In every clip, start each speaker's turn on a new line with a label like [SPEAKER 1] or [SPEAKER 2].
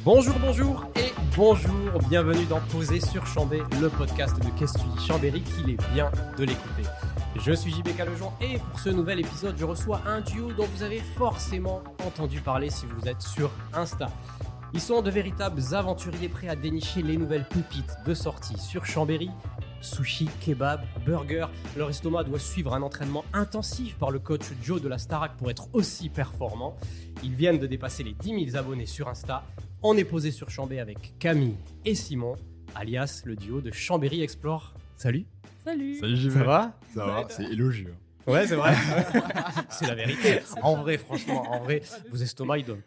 [SPEAKER 1] Bonjour, bienvenue dans Poser sur Chambé, le podcast de Qu'est-ce que tu dis Chambéry, qu'il est bien de l'écouter. Je suis JB Calejon et pour ce nouvel épisode, je reçois un duo dont vous avez forcément entendu parler si vous êtes sur Insta. Ils sont de véritables aventuriers prêts à dénicher les nouvelles pépites de sortie sur Chambéry. Sushi, kebab, burger, leur estomac doit suivre un entraînement intensif par le coach Joe de la Starac pour être aussi performant. Ils viennent de dépasser les 10 000 abonnés sur Insta. On est posé sur Chambé avec Camille et Simon, alias le duo de Chambéry Explore. Salut.
[SPEAKER 2] Salut
[SPEAKER 1] JB. Ça va ?
[SPEAKER 3] Ça va, c'est élogieux.
[SPEAKER 1] Ouais, c'est vrai. C'est la vérité. En vrai, franchement, vos estomacs, ils doivent...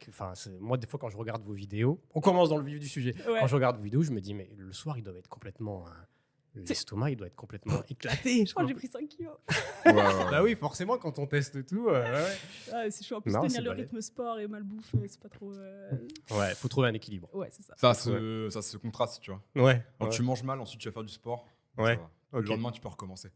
[SPEAKER 1] moi, des fois, quand je regarde vos vidéos, on commence dans le vif du sujet.
[SPEAKER 2] Ouais.
[SPEAKER 1] Quand je regarde vos vidéos, je me dis, mais le soir, ils doivent être complètement... L'estomac, il doit être complètement éclaté.
[SPEAKER 2] Je crois que j'ai pris 5 kilos.
[SPEAKER 3] Ouais.
[SPEAKER 1] Bah oui, forcément, quand on teste tout.
[SPEAKER 2] Ah, c'est chaud. En plus,
[SPEAKER 1] Non,
[SPEAKER 2] tenir
[SPEAKER 1] c'est
[SPEAKER 2] le
[SPEAKER 1] balèze.
[SPEAKER 2] rythme sport et malbouffe, c'est pas trop.
[SPEAKER 1] Ouais, faut trouver un équilibre.
[SPEAKER 2] Ouais, c'est ça.
[SPEAKER 3] Ça se contraste, tu vois.
[SPEAKER 1] Ouais.
[SPEAKER 3] Quand tu manges mal, ensuite tu vas faire du sport.
[SPEAKER 1] Ouais.
[SPEAKER 3] ça va.
[SPEAKER 1] Ok.
[SPEAKER 3] Le lendemain, tu peux recommencer.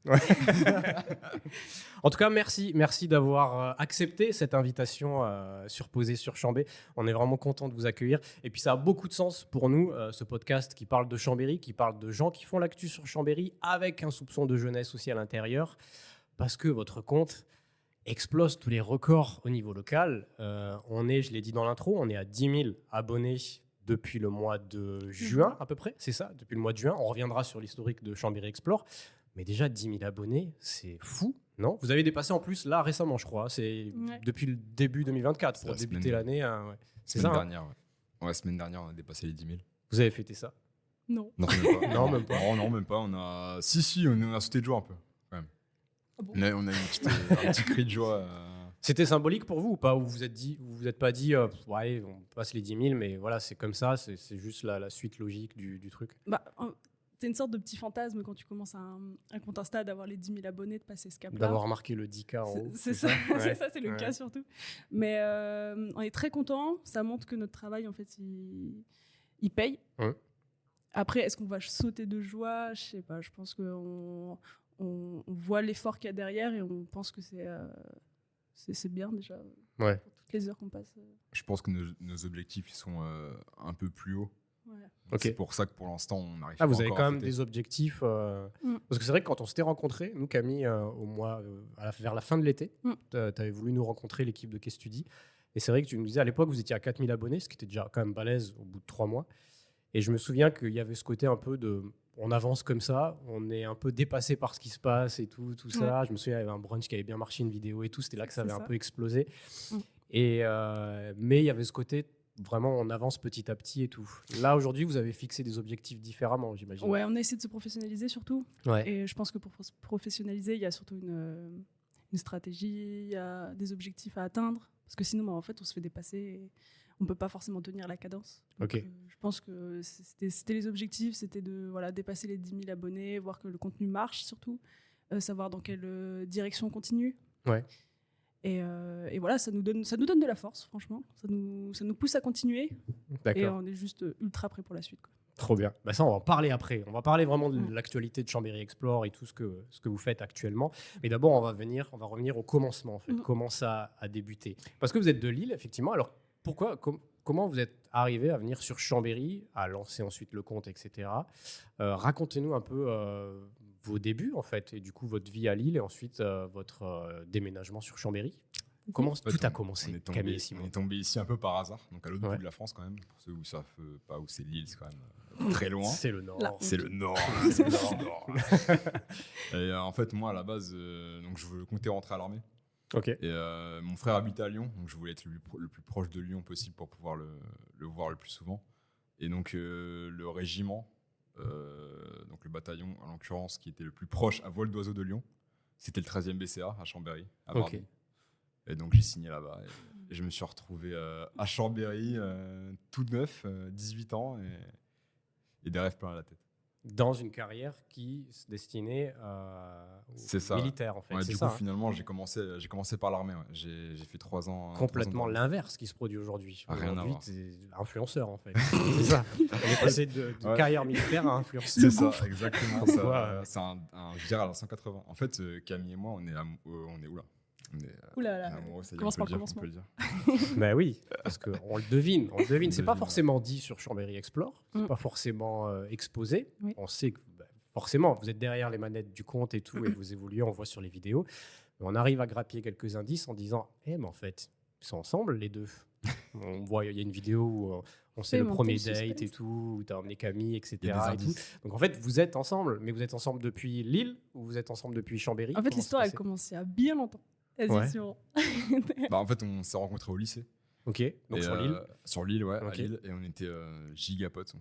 [SPEAKER 1] En tout cas, merci d'avoir accepté cette invitation sur Poser sur Chambé. On est vraiment content de vous accueillir. Et puis, ça a beaucoup de sens pour nous, ce podcast qui parle de Chambéry, qui parle de gens qui font l'actu sur Chambéry avec un soupçon de jeunesse aussi à l'intérieur. Parce que votre compte explose tous les records au niveau local. Je l'ai dit dans l'intro, on est à 10 000 abonnés depuis le mois de juin à peu près, c'est ça, depuis le mois de juin. On reviendra sur l'historique de Chambéry Explore. Mais déjà, 10 000 abonnés, c'est fou, non ? Vous avez dépassé en plus, là, récemment, je crois. C'est depuis le début 2024, pour débuter l'année. Ouais. C'est
[SPEAKER 3] Semaine
[SPEAKER 1] ça,
[SPEAKER 3] dernière, ouais. Semaine dernière, on a dépassé les 10 000.
[SPEAKER 1] Vous avez fêté ça ?
[SPEAKER 2] Non.
[SPEAKER 3] Non, même pas.
[SPEAKER 1] Non, même pas.
[SPEAKER 3] Non, même pas. On a sauté de joie un peu, quand même.
[SPEAKER 2] Ah bon
[SPEAKER 3] On a eu un petit cri de joie.
[SPEAKER 1] C'était symbolique pour vous ou pas ? Ou vous vous êtes pas dit, ouais, on passe les 10 000, mais voilà, c'est comme ça, c'est juste la suite logique du truc.
[SPEAKER 2] Bah, c'est une sorte de petit fantasme quand tu commences un compte Insta d'avoir les 10 000 abonnés, de passer ce cap-là.
[SPEAKER 1] D'avoir marqué le 10K en haut.
[SPEAKER 2] C'est ça,
[SPEAKER 1] Ouais.
[SPEAKER 2] c'est le cas surtout. Mais on est très contents. Ça montre que notre travail, en fait, il paye.
[SPEAKER 1] Ouais.
[SPEAKER 2] Après, est-ce qu'on va sauter de joie ? Je sais pas. Je pense qu'on voit l'effort qu'il y a derrière et on pense que c'est bien déjà.
[SPEAKER 1] Ouais.
[SPEAKER 2] Pour toutes les heures qu'on passe.
[SPEAKER 3] Je pense que nos objectifs ils sont un peu plus hauts.
[SPEAKER 2] Ouais.
[SPEAKER 1] Ok.
[SPEAKER 3] C'est pour ça que pour l'instant, on n'arrive
[SPEAKER 1] Ah,
[SPEAKER 3] pas
[SPEAKER 1] vous avez
[SPEAKER 3] encore
[SPEAKER 1] quand
[SPEAKER 3] à
[SPEAKER 1] même
[SPEAKER 3] fêter.
[SPEAKER 1] des objectifs. Parce que c'est vrai que quand on s'était rencontrés, nous, Camille, au mois, vers la fin de l'été, tu avais voulu nous rencontrer, l'équipe de Qu'est-ce que tu dis. Et c'est vrai que tu nous disais à l'époque, vous étiez à 4 000 abonnés, ce qui était déjà quand même balèze au bout de 3 mois. Et je me souviens qu'il y avait ce côté un peu de. On avance comme ça, on est un peu dépassé par ce qui se passe et tout ça. Je me souviens, il y avait un brunch qui avait bien marché, une vidéo et tout. C'était là que ça avait un peu explosé. Et, mais il y avait ce côté. Vraiment, on avance petit à petit et tout. Là, aujourd'hui, vous avez fixé des objectifs différemment, j'imagine.
[SPEAKER 2] Ouais, on a essayé de se professionnaliser surtout.
[SPEAKER 1] Ouais.
[SPEAKER 2] Et je pense que pour se professionnaliser, il y a surtout une stratégie, il y a des objectifs à atteindre. Parce que sinon, en fait, on se fait dépasser et on ne peut pas forcément tenir la cadence. Donc,
[SPEAKER 1] Ok.
[SPEAKER 2] je pense que c'était les objectifs, c'était de dépasser les 10 000 abonnés, voir que le contenu marche surtout, savoir dans quelle direction on continue.
[SPEAKER 1] Ouais.
[SPEAKER 2] Et voilà, ça nous donne de la force, franchement. Ça nous pousse à continuer. Et
[SPEAKER 1] D'accord.
[SPEAKER 2] on est juste ultra prêt pour la suite, quoi.
[SPEAKER 1] Trop bien. Bah ça, on va en parler après. On va parler vraiment de l'actualité de Chambéry Explore et tout ce que vous faites actuellement. Mais d'abord, on va revenir au commencement, en fait. Comment ça a débuté ? Parce que vous êtes de Lille, effectivement. Alors, comment vous êtes arrivé à venir sur Chambéry, à lancer ensuite le compte, etc. Racontez-nous un peu vos débuts, en fait, et du coup, votre vie à Lille et ensuite votre déménagement sur Chambéry. Comment
[SPEAKER 3] En fait,
[SPEAKER 1] tout a commencé, Camille et Simon ?
[SPEAKER 3] On est tombé ici un peu par hasard, donc à l'autre
[SPEAKER 1] Ouais.
[SPEAKER 3] bout de la France quand même. Pour ceux où ça savent pas où c'est Lille, c'est quand même très loin.
[SPEAKER 1] C'est le Nord.
[SPEAKER 2] Là.
[SPEAKER 3] C'est le Nord. C'est le Nord. Et en fait, moi à la base, donc je comptais rentrer à l'armée.
[SPEAKER 1] Ok.
[SPEAKER 3] Et mon frère habitait à Lyon, donc je voulais être le plus proche de Lyon possible pour pouvoir le voir le plus souvent. Et donc le régiment, donc le bataillon en l'occurrence qui était le plus proche à vol d'oiseau de Lyon, c'était le 13e BCA à Chambéry, à Mardon.
[SPEAKER 1] Ok.
[SPEAKER 3] Et donc j'ai signé là-bas et je me suis retrouvé à Chambéry, tout neuf, 18 ans et des rêves plein à la tête.
[SPEAKER 1] Dans une carrière qui se destinait
[SPEAKER 3] C'est ça,
[SPEAKER 1] aux militaires, en fait.
[SPEAKER 3] Ouais,
[SPEAKER 1] c'est
[SPEAKER 3] du
[SPEAKER 1] ça,
[SPEAKER 3] coup, finalement, j'ai commencé par l'armée. Ouais. J'ai fait 3 ans.
[SPEAKER 1] complètement
[SPEAKER 3] 3 ans de-
[SPEAKER 1] l'inverse qui se produit aujourd'hui.
[SPEAKER 3] Rien à
[SPEAKER 1] Aujourd'hui,
[SPEAKER 3] voir.
[SPEAKER 1] tu es influenceur, en fait. C'est ça. On est passé de
[SPEAKER 3] Ouais.
[SPEAKER 1] carrière militaire à influenceur.
[SPEAKER 3] C'est ça, exactement
[SPEAKER 1] Comme
[SPEAKER 3] ça.
[SPEAKER 1] quoi,
[SPEAKER 3] C'est un viral à 180. En fait, Camille et moi, on est où là ? On est
[SPEAKER 2] Ouh là là.
[SPEAKER 3] amoureux, ça y est,
[SPEAKER 2] Commence
[SPEAKER 3] on
[SPEAKER 2] par le
[SPEAKER 3] peut le dire.
[SPEAKER 1] Bah oui, parce qu'on le devine. On le devine. C'est pas
[SPEAKER 3] devine,
[SPEAKER 1] forcément dit sur Chambéry Explore. C'est
[SPEAKER 2] Mm.
[SPEAKER 1] pas forcément exposé.
[SPEAKER 2] Oui.
[SPEAKER 1] On sait que forcément, vous êtes derrière les manettes du compte et tout, et vous évoluez, on voit sur les vidéos. Mais on arrive à grappiller quelques indices en disant mais en fait, ils sont ensemble, les deux. On voit, il y a une vidéo où on sait
[SPEAKER 2] Fait
[SPEAKER 1] le
[SPEAKER 2] monter
[SPEAKER 1] premier
[SPEAKER 2] le
[SPEAKER 1] date
[SPEAKER 2] suspense.
[SPEAKER 1] et tout, où tu as emmené Camille, etc.
[SPEAKER 3] Il y a des
[SPEAKER 1] et tout.
[SPEAKER 3] indices.
[SPEAKER 1] Donc en fait, vous êtes ensemble, mais vous êtes ensemble depuis Lille ou vous êtes ensemble depuis Chambéry?
[SPEAKER 2] En fait,
[SPEAKER 1] Comment
[SPEAKER 2] l'histoire,
[SPEAKER 1] ça
[SPEAKER 2] elle
[SPEAKER 1] s'est
[SPEAKER 2] commençait à bien longtemps. Vas-y,
[SPEAKER 1] Ouais.
[SPEAKER 2] sûrement.
[SPEAKER 3] Bah, en fait, on s'est rencontrés au lycée.
[SPEAKER 1] Ok, donc
[SPEAKER 3] Et,
[SPEAKER 1] sur Lille.
[SPEAKER 3] Sur Lille, ouais,
[SPEAKER 1] Ok.
[SPEAKER 3] à Lille. Et on était giga potes.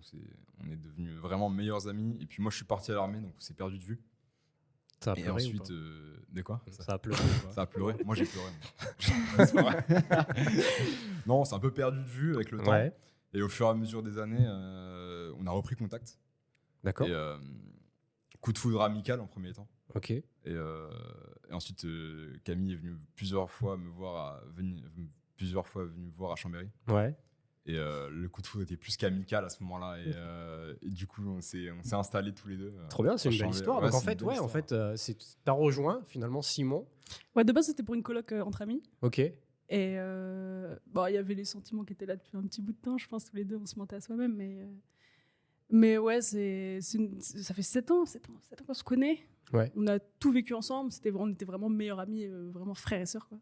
[SPEAKER 3] On est devenus vraiment meilleurs amis. Et puis moi, je suis parti à l'armée, donc on s'est perdu de vue.
[SPEAKER 1] Ça a
[SPEAKER 3] Et
[SPEAKER 1] pleuré ou
[SPEAKER 3] ensuite,
[SPEAKER 1] pas
[SPEAKER 3] de quoi
[SPEAKER 1] Ça a pleuré ou pas
[SPEAKER 3] Ça a pleuré. Moi, j'ai pleuré. moi. C'est pas vrai. Non, on s'est un peu perdu de vue avec le temps.
[SPEAKER 1] Ouais,
[SPEAKER 3] Et au fur et à mesure des années, on a repris contact.
[SPEAKER 1] d'accord.
[SPEAKER 3] Et coup de foudre amical en premier temps.
[SPEAKER 1] Ok.
[SPEAKER 3] Et ensuite, Camille est venue plusieurs fois me voir venue voir à Chambéry.
[SPEAKER 1] Ouais.
[SPEAKER 3] Et le coup de foudre était plus qu'amical à ce moment-là. Et du coup, on s'est installés tous les deux.
[SPEAKER 1] Trop bien, c'est
[SPEAKER 3] à
[SPEAKER 1] une belle
[SPEAKER 3] Chambéry.
[SPEAKER 1] histoire.
[SPEAKER 3] Ouais,
[SPEAKER 1] Donc en
[SPEAKER 3] c'est une
[SPEAKER 1] fait,
[SPEAKER 3] belle
[SPEAKER 1] ouais, en
[SPEAKER 3] histoire.
[SPEAKER 1] fait, t'as rejoint finalement Simon.
[SPEAKER 2] Ouais, de base, c'était pour une coloc entre amis.
[SPEAKER 1] Ok.
[SPEAKER 2] Et bon, il y avait les sentiments qui étaient là depuis un petit bout de temps, je pense, tous les deux, on se mentait à soi-même. Mais ouais, ça fait 7 ans qu'on se connaît.
[SPEAKER 1] Ouais.
[SPEAKER 2] On a tout vécu ensemble, on était vraiment meilleurs amis, vraiment frères et sœurs, quoi.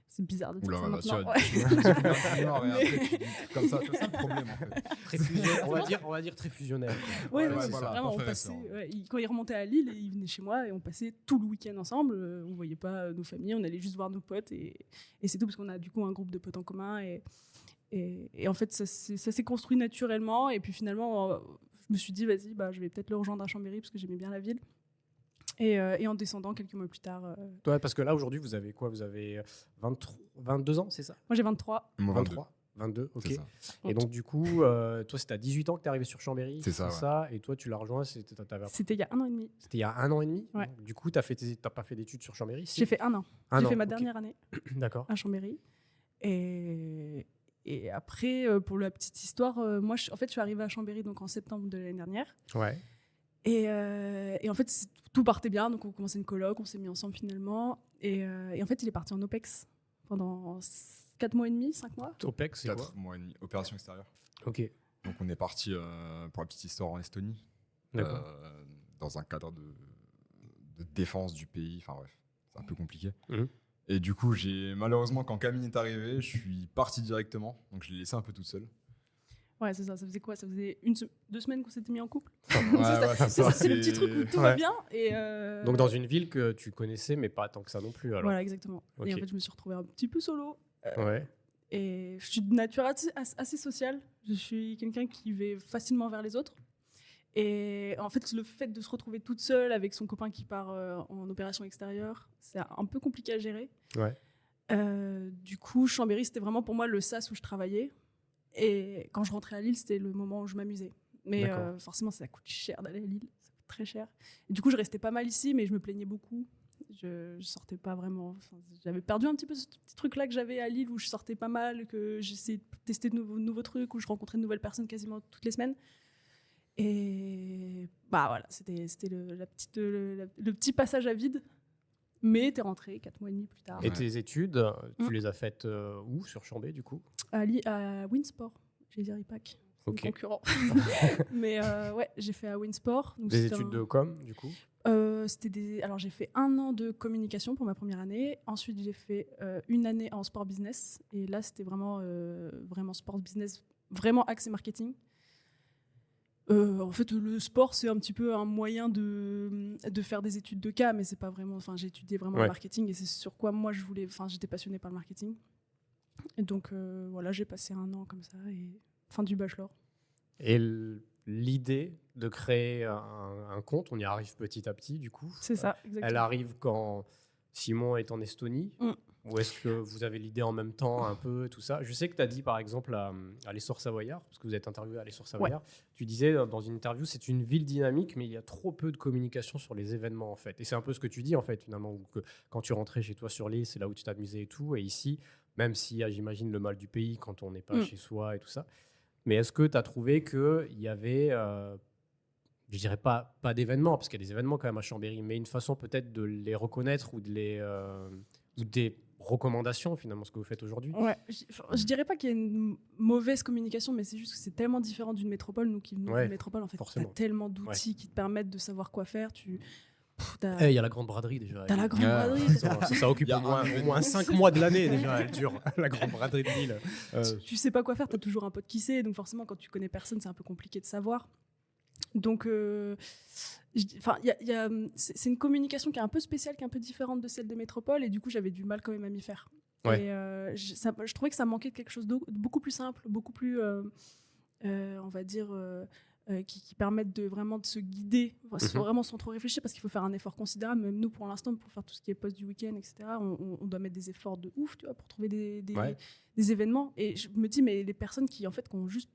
[SPEAKER 2] C'est bizarre de dire
[SPEAKER 3] Oula,
[SPEAKER 2] ça
[SPEAKER 3] bah,
[SPEAKER 2] maintenant.
[SPEAKER 3] tu
[SPEAKER 2] ouais.
[SPEAKER 3] viens de dire, et après, tu dis comme ça, c'est ça le problème en fait.
[SPEAKER 1] Très fusionnel, on va dire très fusionnel.
[SPEAKER 2] Ouais,
[SPEAKER 3] Ouais,
[SPEAKER 2] c'est
[SPEAKER 3] voilà,
[SPEAKER 2] ça. Vraiment,
[SPEAKER 3] pas
[SPEAKER 2] on
[SPEAKER 3] frères et
[SPEAKER 2] passait,
[SPEAKER 3] sœurs.
[SPEAKER 2] ouais, quand il remontait à Lille, il venait chez moi et on passait tout le week-end ensemble. On voyait pas nos familles, on allait juste voir nos potes et c'est tout parce qu'on a du coup un groupe de potes en commun et en fait ça s'est construit naturellement et puis finalement je me suis dit vas-y je vais peut-être le rejoindre à Chambéry parce que j'aimais bien la ville et en descendant quelques mois plus tard.
[SPEAKER 1] Ouais, parce que là aujourd'hui, vous avez quoi? Vous avez 22 ans, c'est ça?
[SPEAKER 2] Moi j'ai 23.
[SPEAKER 3] Moi,
[SPEAKER 1] 23 22, ok.
[SPEAKER 3] C'est ça.
[SPEAKER 1] Et donc du coup, toi c'était à 18 ans que tu es arrivé sur Chambéry,
[SPEAKER 3] C'est ça,
[SPEAKER 1] et toi tu l'as rejoint, c'était
[SPEAKER 2] C'était il y a 1 an et demi.
[SPEAKER 1] il y a 1 an et demi.
[SPEAKER 2] Ouais.
[SPEAKER 1] Du coup, t'as pas fait d'études sur Chambéry? Si.
[SPEAKER 2] J'ai fait 1 an.
[SPEAKER 1] Un
[SPEAKER 2] J'ai
[SPEAKER 1] an,
[SPEAKER 2] fait ma
[SPEAKER 1] ok.
[SPEAKER 2] dernière année
[SPEAKER 1] D'accord.
[SPEAKER 2] à Chambéry. Et après, pour la petite histoire, moi, en fait, je suis arrivée à Chambéry donc en septembre de l'année dernière.
[SPEAKER 1] Ouais.
[SPEAKER 2] Et en fait, tout partait bien. Donc, on commençait une coloc, on s'est mis ensemble finalement. Et en fait, il est parti en OPEX pendant 4 mois et demi, 5 mois.
[SPEAKER 1] OPEX, c'est quoi?
[SPEAKER 3] 4 mois et demi, opération extérieure.
[SPEAKER 1] Ok.
[SPEAKER 3] Donc on est parti pour la petite histoire en Estonie,
[SPEAKER 1] D'accord.
[SPEAKER 3] dans un cadre de défense du pays. Enfin bref, c'est un peu compliqué.
[SPEAKER 1] Mhm.
[SPEAKER 3] Et du coup, malheureusement, quand Camille est arrivée, je suis parti directement. Donc je l'ai laissé un peu toute seule.
[SPEAKER 2] Ouais, c'est ça. Ça faisait quoi? Ça faisait 2 semaines qu'on s'était mis en couple.
[SPEAKER 3] Ouais,
[SPEAKER 2] C'est le petit truc où tout va
[SPEAKER 1] Ouais.
[SPEAKER 2] bien. Et
[SPEAKER 1] Donc dans une ville que tu connaissais, mais pas tant que ça non plus. Alors.
[SPEAKER 2] Voilà, exactement.
[SPEAKER 1] Ok.
[SPEAKER 2] Et en fait, je me suis retrouvée un petit peu solo.
[SPEAKER 1] Ouais.
[SPEAKER 2] Et je suis de nature assez sociale. Je suis quelqu'un qui va facilement vers les autres. Et en fait, le fait de se retrouver toute seule avec son copain qui part en opération extérieure, c'est un peu compliqué à gérer.
[SPEAKER 1] Ouais.
[SPEAKER 2] Du coup, Chambéry, c'était vraiment pour moi le sas où je travaillais. Et quand je rentrais à Lille, c'était le moment où je m'amusais. Mais
[SPEAKER 1] D'accord.
[SPEAKER 2] forcément, ça coûte cher d'aller à Lille. Ça coûte très cher. Et du coup, je restais pas mal ici, mais je me plaignais beaucoup. Je sortais pas vraiment. Enfin, j'avais perdu un petit peu ce petit truc-là que j'avais à Lille où je sortais pas mal, que j'essayais de tester de nouveaux trucs, où je rencontrais de nouvelles personnes quasiment toutes les semaines. Et bah voilà, c'était le petit passage à vide. Mais t'es rentré 4 mois et demi plus tard.
[SPEAKER 1] Et
[SPEAKER 3] Ouais.
[SPEAKER 1] tes études, tu les as faites où sur Chambé du coup?
[SPEAKER 2] À Winsport, j'ai dit IPAC. C'est
[SPEAKER 1] Ok.
[SPEAKER 2] un concurrent. Mais ouais, j'ai fait à Winsport. Donc
[SPEAKER 1] Des
[SPEAKER 2] c'était
[SPEAKER 1] études de com du coup?
[SPEAKER 2] Alors j'ai fait 1 an de communication pour ma première année. Ensuite j'ai fait 1 année en sport business. Et là c'était vraiment sport business, vraiment axé marketing. En fait le sport c'est un petit peu un moyen de faire des études de cas, mais c'est pas vraiment. Enfin j'ai étudié vraiment
[SPEAKER 1] Ouais.
[SPEAKER 2] le marketing et c'est sur quoi moi je voulais. Enfin j'étais passionnée par le marketing. Et donc voilà, j'ai passé 1 an comme ça et fin du bachelor.
[SPEAKER 1] Et l'idée de créer un compte, on y arrive petit à petit du coup.
[SPEAKER 2] C'est ça, exactement.
[SPEAKER 1] Elle arrive quand Simon est en Estonie.
[SPEAKER 2] Mm.
[SPEAKER 1] Ou est-ce que vous avez l'idée en même temps, un peu, tout ça? Je sais que tu as dit, par exemple, à l'Essor Savoyard, parce que vous êtes interviewé à l'Essor Savoyard, tu disais dans une interview, c'est une ville dynamique, mais il y a trop peu de communication sur les événements, en fait. Et c'est un peu ce que tu dis, en fait, finalement, que quand tu rentrais chez toi sur l'île, c'est là où tu t'amusais et tout. Et ici, même s'il y a, j'imagine, le mal du pays quand on n'est pas chez soi et tout ça. Mais est-ce que tu as trouvé qu'il y avait, je dirais pas d'événements, parce qu'il y a des événements quand même à Chambéry, mais une façon peut-être de les reconnaître ou de les recommandations, finalement, ce que vous faites aujourd'hui.
[SPEAKER 2] Ouais, je dirais pas qu'il y a une mauvaise communication, mais c'est juste que c'est tellement différent d'une métropole. Nous qui venons d'une métropole, en fait, tu as tellement d'outils qui te permettent de savoir quoi faire.
[SPEAKER 1] Il y a la grande braderie déjà.
[SPEAKER 2] T'as la grande braderie.
[SPEAKER 1] Ça occupe au moins 5 mois de l'année déjà, elle dure, la grande braderie de Lille.
[SPEAKER 2] Tu sais pas quoi faire, t'as toujours un pote qui sait, donc forcément quand tu connais personne, c'est un peu compliqué de savoir. Donc, c'est une communication qui est un peu spéciale, qui est un peu différente de celle des métropoles, et du coup j'avais du mal quand même à m'y faire.
[SPEAKER 1] Ouais.
[SPEAKER 2] Et je trouvais que ça manquait de quelque chose de beaucoup plus simple, beaucoup plus, on va dire, qui permettent de vraiment de se guider, vraiment sans trop réfléchir, parce qu'il faut faire un effort considérable. Même nous, pour l'instant, pour faire tout ce qui est post du week-end, etc., on doit mettre des efforts de ouf, tu vois, pour trouver des événements. Et je me dis, mais les personnes qui ont juste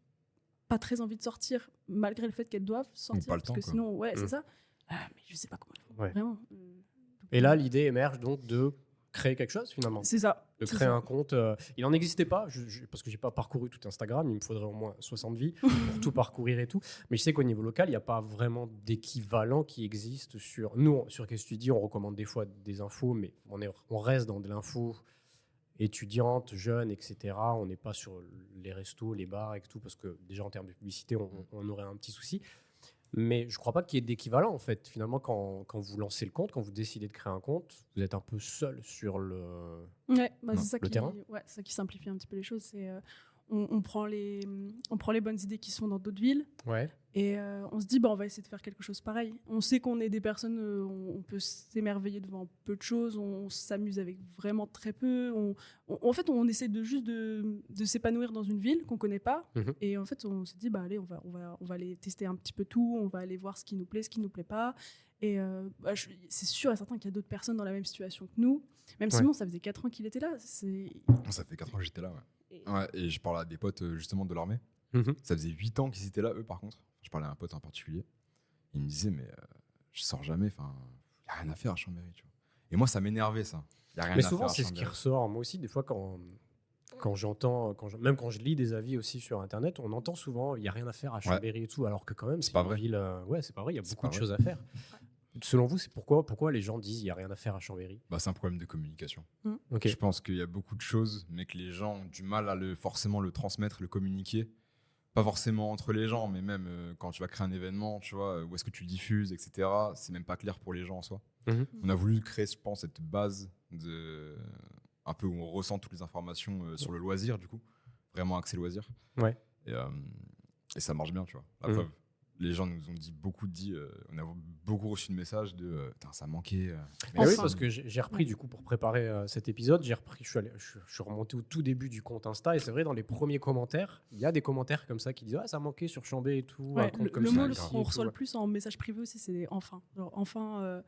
[SPEAKER 2] pas très envie de sortir, malgré le fait qu'elles doivent sortir,
[SPEAKER 3] pas le
[SPEAKER 2] parce
[SPEAKER 3] temps,
[SPEAKER 2] que
[SPEAKER 3] quoi.
[SPEAKER 2] sinon, c'est ça. Mais je sais pas comment ils font, vraiment.
[SPEAKER 1] Et là, l'idée émerge donc de créer quelque chose finalement.
[SPEAKER 2] C'est ça.
[SPEAKER 1] De créer un compte. Il n'en existait pas, parce que j'ai pas parcouru tout Instagram, il me faudrait au moins 60 vies pour tout parcourir et tout. Mais je sais qu'au niveau local, il n'y a pas vraiment d'équivalent qui existe sur... Nous, sur Qu'est-ce que tu dis, on recommande des fois des infos, mais on reste dans de l'info étudiante, jeune, etc. On n'est pas sur les restos, les bars et tout, parce que déjà en termes de publicité, on aurait un petit souci. Mais je ne crois pas qu'il y ait d'équivalent, en fait. Finalement, quand vous lancez le compte, quand vous décidez de créer un compte, vous êtes un peu seul sur le terrain.
[SPEAKER 2] Ouais, c'est ça qui simplifie un petit peu les choses. C'est, on prend les bonnes idées qui sont dans d'autres villes.
[SPEAKER 1] Ouais.
[SPEAKER 2] Et on se dit, on va essayer de faire quelque chose pareil. On sait qu'on est des personnes, on peut s'émerveiller devant peu de choses, on s'amuse avec vraiment très peu. En fait, on essaie juste de s'épanouir dans une ville qu'on ne connaît pas. Et en fait, on s'est dit, allez, on va aller tester un petit peu tout, on va aller voir ce qui nous plaît, ce qui ne nous plaît pas. Et c'est sûr et certain qu'il y a d'autres personnes dans la même situation que nous. Même Simon, ça faisait 4 ans qu'il était là.
[SPEAKER 3] Ça fait 4 ans que j'étais là, et je parlais à des potes justement de l'armée. Ça faisait 8 ans qu'ils étaient là, eux, par contre. Je parlais à un pote en particulier. Il me disait, mais je sors jamais, il n'y a rien à faire à Chambéry, tu vois. Et moi, ça m'énervait, ça. Y a rien
[SPEAKER 1] mais
[SPEAKER 3] à
[SPEAKER 1] souvent,
[SPEAKER 3] faire à
[SPEAKER 1] c'est ce qui ressort. Moi aussi, des fois, quand j'entends, même quand je lis des avis aussi sur Internet, on entend souvent, il n'y a rien à faire à Chambéry et tout, alors que quand même, c'est
[SPEAKER 3] pas
[SPEAKER 1] une
[SPEAKER 3] vrai.
[SPEAKER 1] ville... c'est pas vrai, il y a beaucoup de choses à faire. Selon vous, c'est pourquoi les gens disent il n'y a rien à faire à Chambéry?
[SPEAKER 3] C'est un problème de communication.
[SPEAKER 1] Okay.
[SPEAKER 3] Je pense qu'il y a beaucoup de choses, mais que les gens ont du mal à forcément le transmettre, le communiquer. Pas forcément entre les gens, mais même quand tu vas créer un événement, tu vois, où est-ce que tu le diffuses, etc. C'est même pas clair pour les gens en soi. On a voulu créer, je pense, cette base un peu où on ressent toutes les informations sur le loisir, du coup. Vraiment axé loisir.
[SPEAKER 1] Ouais.
[SPEAKER 3] Et ça marche bien, tu vois. La preuve. Les gens nous ont on a beaucoup reçu de messages de ça manquait.
[SPEAKER 1] Oui, parce que j'ai repris du coup pour préparer cet épisode, je suis remonté au tout début du compte Insta et c'est vrai dans les premiers commentaires, il y a des commentaires comme ça qui disent ça manquait sur Chambé et tout.
[SPEAKER 2] Ouais, le mot qu'on reçoit le plus en message privé aussi, c'est enfin. Genre, enfin.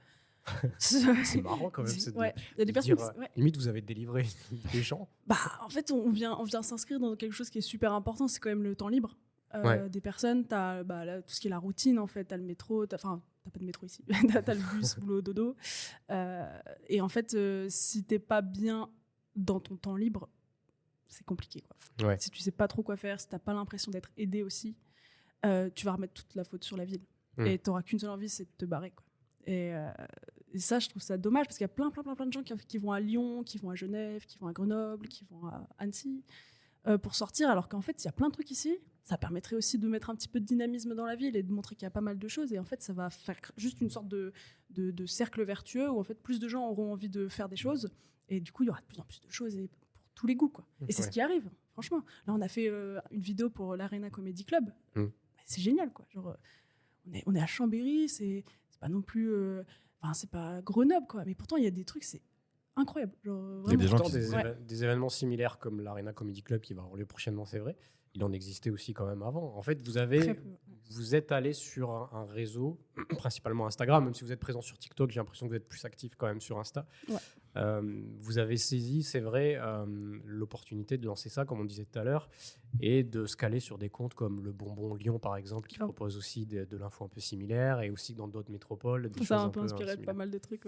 [SPEAKER 1] C'est marrant quand même.
[SPEAKER 2] Il y a des personnes.
[SPEAKER 1] Limite, vous avez délivré des gens.
[SPEAKER 2] En fait, on vient s'inscrire dans quelque chose qui est super important, c'est quand même le temps libre. Des personnes, t'as tout ce qui est la routine en fait, t'as le métro, t'as pas de métro ici, t'as le bus, boulot, dodo, et en fait si t'es pas bien dans ton temps libre, c'est compliqué quoi. Si tu sais pas trop quoi faire, si t'as pas l'impression d'être aidé aussi, tu vas remettre toute la faute sur la ville et t'auras qu'une seule envie, c'est de te barrer quoi. Et ça, je trouve ça dommage parce qu'il y a plein de gens qui vont à Lyon, qui vont à Genève, qui vont à Grenoble, qui vont à Annecy pour sortir, alors qu'en fait il y a plein de trucs ici. Ça permettrait aussi de mettre un petit peu de dynamisme dans la ville et de montrer qu'il y a pas mal de choses. Et en fait, ça va faire juste une sorte de cercle vertueux où en fait, plus de gens auront envie de faire des choses. Et du coup, il y aura de plus en plus de choses et pour tous les goûts, quoi. Et c'est ce qui arrive, franchement. Là, on a fait une vidéo pour l'Arena Comedy Club. C'est génial, quoi. Genre, on est à Chambéry, c'est pas non plus... c'est pas Grenoble, quoi. Mais pourtant, il y a des trucs, c'est incroyable. Genre,
[SPEAKER 3] il y a des gens
[SPEAKER 1] des événements similaires comme l'Arena Comedy Club qui va avoir lieu prochainement, c'est vrai. Il en existait aussi quand même avant. En fait, vous êtes allé sur un réseau, principalement Instagram, même si vous êtes présent sur TikTok, j'ai l'impression que vous êtes plus actif quand même sur Insta. Vous avez saisi, c'est vrai, l'opportunité de lancer ça, comme on disait tout à l'heure, et de se caler sur des comptes comme le Bonbon Lyon, par exemple, qui propose aussi de l'info un peu similaire, et aussi dans d'autres métropoles.
[SPEAKER 2] Ça a un peu inspiré de pas mal de trucs,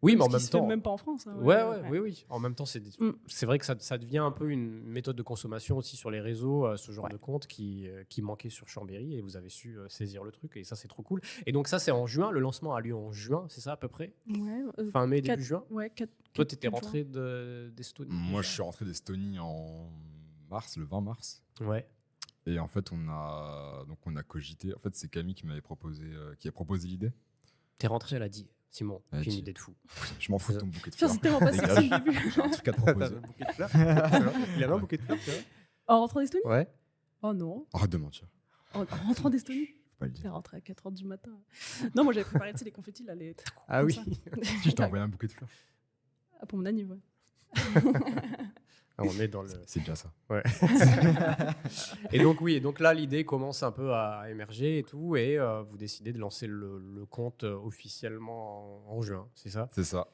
[SPEAKER 1] Oui, mais en
[SPEAKER 2] Ce qui
[SPEAKER 1] même
[SPEAKER 2] se fait
[SPEAKER 1] temps.
[SPEAKER 2] même pas en France. hein,
[SPEAKER 1] Oui. En même temps,
[SPEAKER 2] Mm.
[SPEAKER 1] c'est vrai que ça devient un peu une méthode de consommation aussi sur les réseaux, ce genre de compte qui manquait sur Chambéry et vous avez su saisir le truc et ça, c'est trop cool. Et donc, ça, c'est en juin. Le lancement a lieu en juin, c'est ça à peu près?
[SPEAKER 2] Ouais,
[SPEAKER 1] Fin mai,
[SPEAKER 2] quatre-
[SPEAKER 1] début juin?
[SPEAKER 2] Ouais,
[SPEAKER 1] Toi, tu étais rentré d'Estonie?
[SPEAKER 3] Moi, je
[SPEAKER 1] déjà
[SPEAKER 3] suis rentré d'Estonie en mars, le 20 mars.
[SPEAKER 1] Ouais.
[SPEAKER 3] Et en fait, on a cogité. En fait, c'est Camille qui qui a proposé l'idée.
[SPEAKER 1] T'es rentré, elle a dit, Simon,
[SPEAKER 3] Elle a
[SPEAKER 1] j'ai une
[SPEAKER 3] dit.
[SPEAKER 1] idée de fou.
[SPEAKER 3] Je m'en fous de ton bouquet de
[SPEAKER 2] Putain,
[SPEAKER 3] fleurs.
[SPEAKER 2] c'est tellement pas sexy
[SPEAKER 3] Dégage.
[SPEAKER 2] le début.
[SPEAKER 3] J'ai un truc à te proposer.
[SPEAKER 1] bouquet de fleurs? Il avait un bouquet de fleurs, tu vois?
[SPEAKER 2] En rentrant d'Estonie?
[SPEAKER 1] Ouais.
[SPEAKER 2] Oh non.
[SPEAKER 3] Arrête de mentir.
[SPEAKER 2] En rentrant d'Estonie?
[SPEAKER 3] Faut pas le
[SPEAKER 2] T'es
[SPEAKER 3] dire.
[SPEAKER 2] rentré à 4h du matin. Non, moi j'avais préparé les confettis là, les.
[SPEAKER 1] Ah
[SPEAKER 2] comme
[SPEAKER 1] oui.
[SPEAKER 2] ça.
[SPEAKER 3] Je t'ai envoyé un bouquet de fleurs.
[SPEAKER 2] Ah, pour mon anniversaire.
[SPEAKER 1] Ah, on est dans le.
[SPEAKER 3] C'est déjà ça.
[SPEAKER 1] Ouais. Et donc oui, et donc là l'idée commence un peu à émerger et tout, et vous décidez de lancer le compte officiellement en juin, c'est ça?
[SPEAKER 3] C'est ça.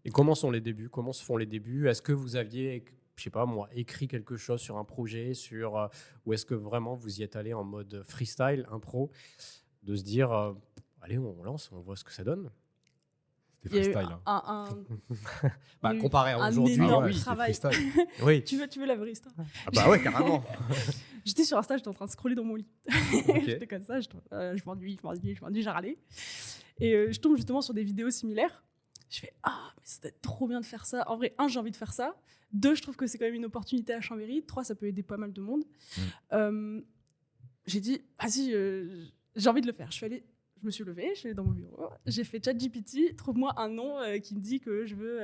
[SPEAKER 1] Et comment sont les débuts? Comment se font les débuts? Est-ce que vous aviez, je sais pas moi, écrit quelque chose sur un projet, ou est-ce que vraiment vous y êtes allé en mode freestyle, impro, de se dire allez on lance, on voit ce que ça donne?
[SPEAKER 3] C'était
[SPEAKER 2] Il y a eu
[SPEAKER 3] freestyle. hein.
[SPEAKER 1] Bah
[SPEAKER 2] Il y a eu
[SPEAKER 1] comparé à
[SPEAKER 2] un
[SPEAKER 1] aujourd'hui,
[SPEAKER 2] énorme
[SPEAKER 1] oui.
[SPEAKER 3] c'était
[SPEAKER 2] travail.
[SPEAKER 3] freestyle.
[SPEAKER 1] Oui.
[SPEAKER 2] Tu veux la vraie histoire?
[SPEAKER 1] Ah bah ouais carrément.
[SPEAKER 2] J'étais sur Insta, j'étais en train de scroller dans mon lit.
[SPEAKER 1] Ok.
[SPEAKER 2] J'étais comme ça, je m'ennuie, j'ai râlé. Et je tombe justement sur des vidéos similaires. Je fais ah, mais ça doit être trop bien de faire ça. En vrai, j'ai envie de faire ça. 2, je trouve que c'est quand même une opportunité à Chambéry. 3, ça peut aider pas mal de monde. J'ai dit, vas-y, j'ai envie de le faire. Je me suis levée, je suis allée dans mon bureau, j'ai fait ChatGPT, trouve-moi un nom qui me dit que je veux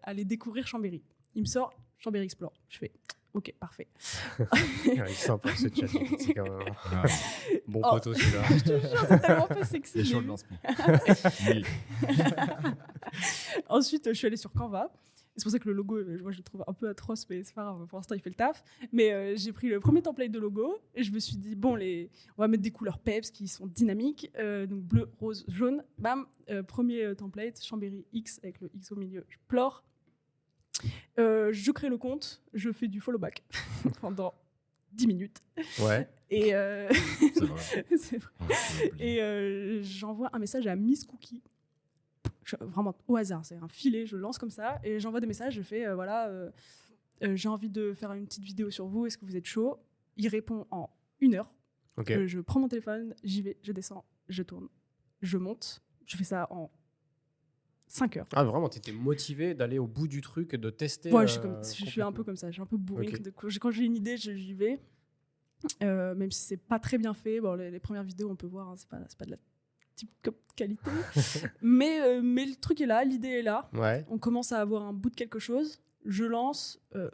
[SPEAKER 2] aller découvrir Chambéry. Il me sort Chambéry Explore. Je fais, ok, parfait.
[SPEAKER 1] Il est sympa ce chat, c'est quand même
[SPEAKER 3] Ouais.
[SPEAKER 1] bon
[SPEAKER 2] Oh.
[SPEAKER 1] poteau celui-là.
[SPEAKER 2] Je te jure, c'est tellement pas sexy.
[SPEAKER 3] C'est
[SPEAKER 2] j'ai
[SPEAKER 3] chaud
[SPEAKER 2] vu.
[SPEAKER 3] le lancement. Oui.
[SPEAKER 2] Ensuite, je suis allée sur Canva. C'est pour ça que le logo, moi, je le trouve un peu atroce, mais c'est pas grave, pour l'instant, il fait le taf. Mais j'ai pris le premier template de logo et je me suis dit, bon, on va mettre des couleurs peps qui sont dynamiques. Donc bleu, rose, jaune. Bam, premier template, Chambéry X avec le X au milieu. Je pleure. Je crée le compte, je fais du follow back pendant 10 minutes.
[SPEAKER 1] Ouais.
[SPEAKER 2] Et
[SPEAKER 3] C'est vrai.
[SPEAKER 2] c'est vrai.
[SPEAKER 3] Ouais, c'est obligé.
[SPEAKER 2] Et j'envoie un message à Miss Cookie. Vraiment au hasard, c'est un filet, je lance comme ça et j'envoie des messages, je fais j'ai envie de faire une petite vidéo sur vous, est-ce que vous êtes chaud? Il répond en 1 heure.
[SPEAKER 1] Ok.
[SPEAKER 2] Je prends mon téléphone, j'y vais, je descends, je tourne, je monte, je fais ça en 5 heures.
[SPEAKER 1] Ah vraiment, t'étais motivé d'aller au bout du truc, de tester.
[SPEAKER 2] Ouais, je suis un peu comme ça, je suis un peu bourrine.
[SPEAKER 1] Ok.
[SPEAKER 2] Quand j'ai une idée, j'y vais. Même si c'est pas très bien fait, bon, les premières vidéos, on peut voir, hein, c'est pas de la type qualité. mais le truc est là, l'idée est là.
[SPEAKER 1] Ouais.
[SPEAKER 2] On commence à avoir un bout de quelque chose. Je lance. Ça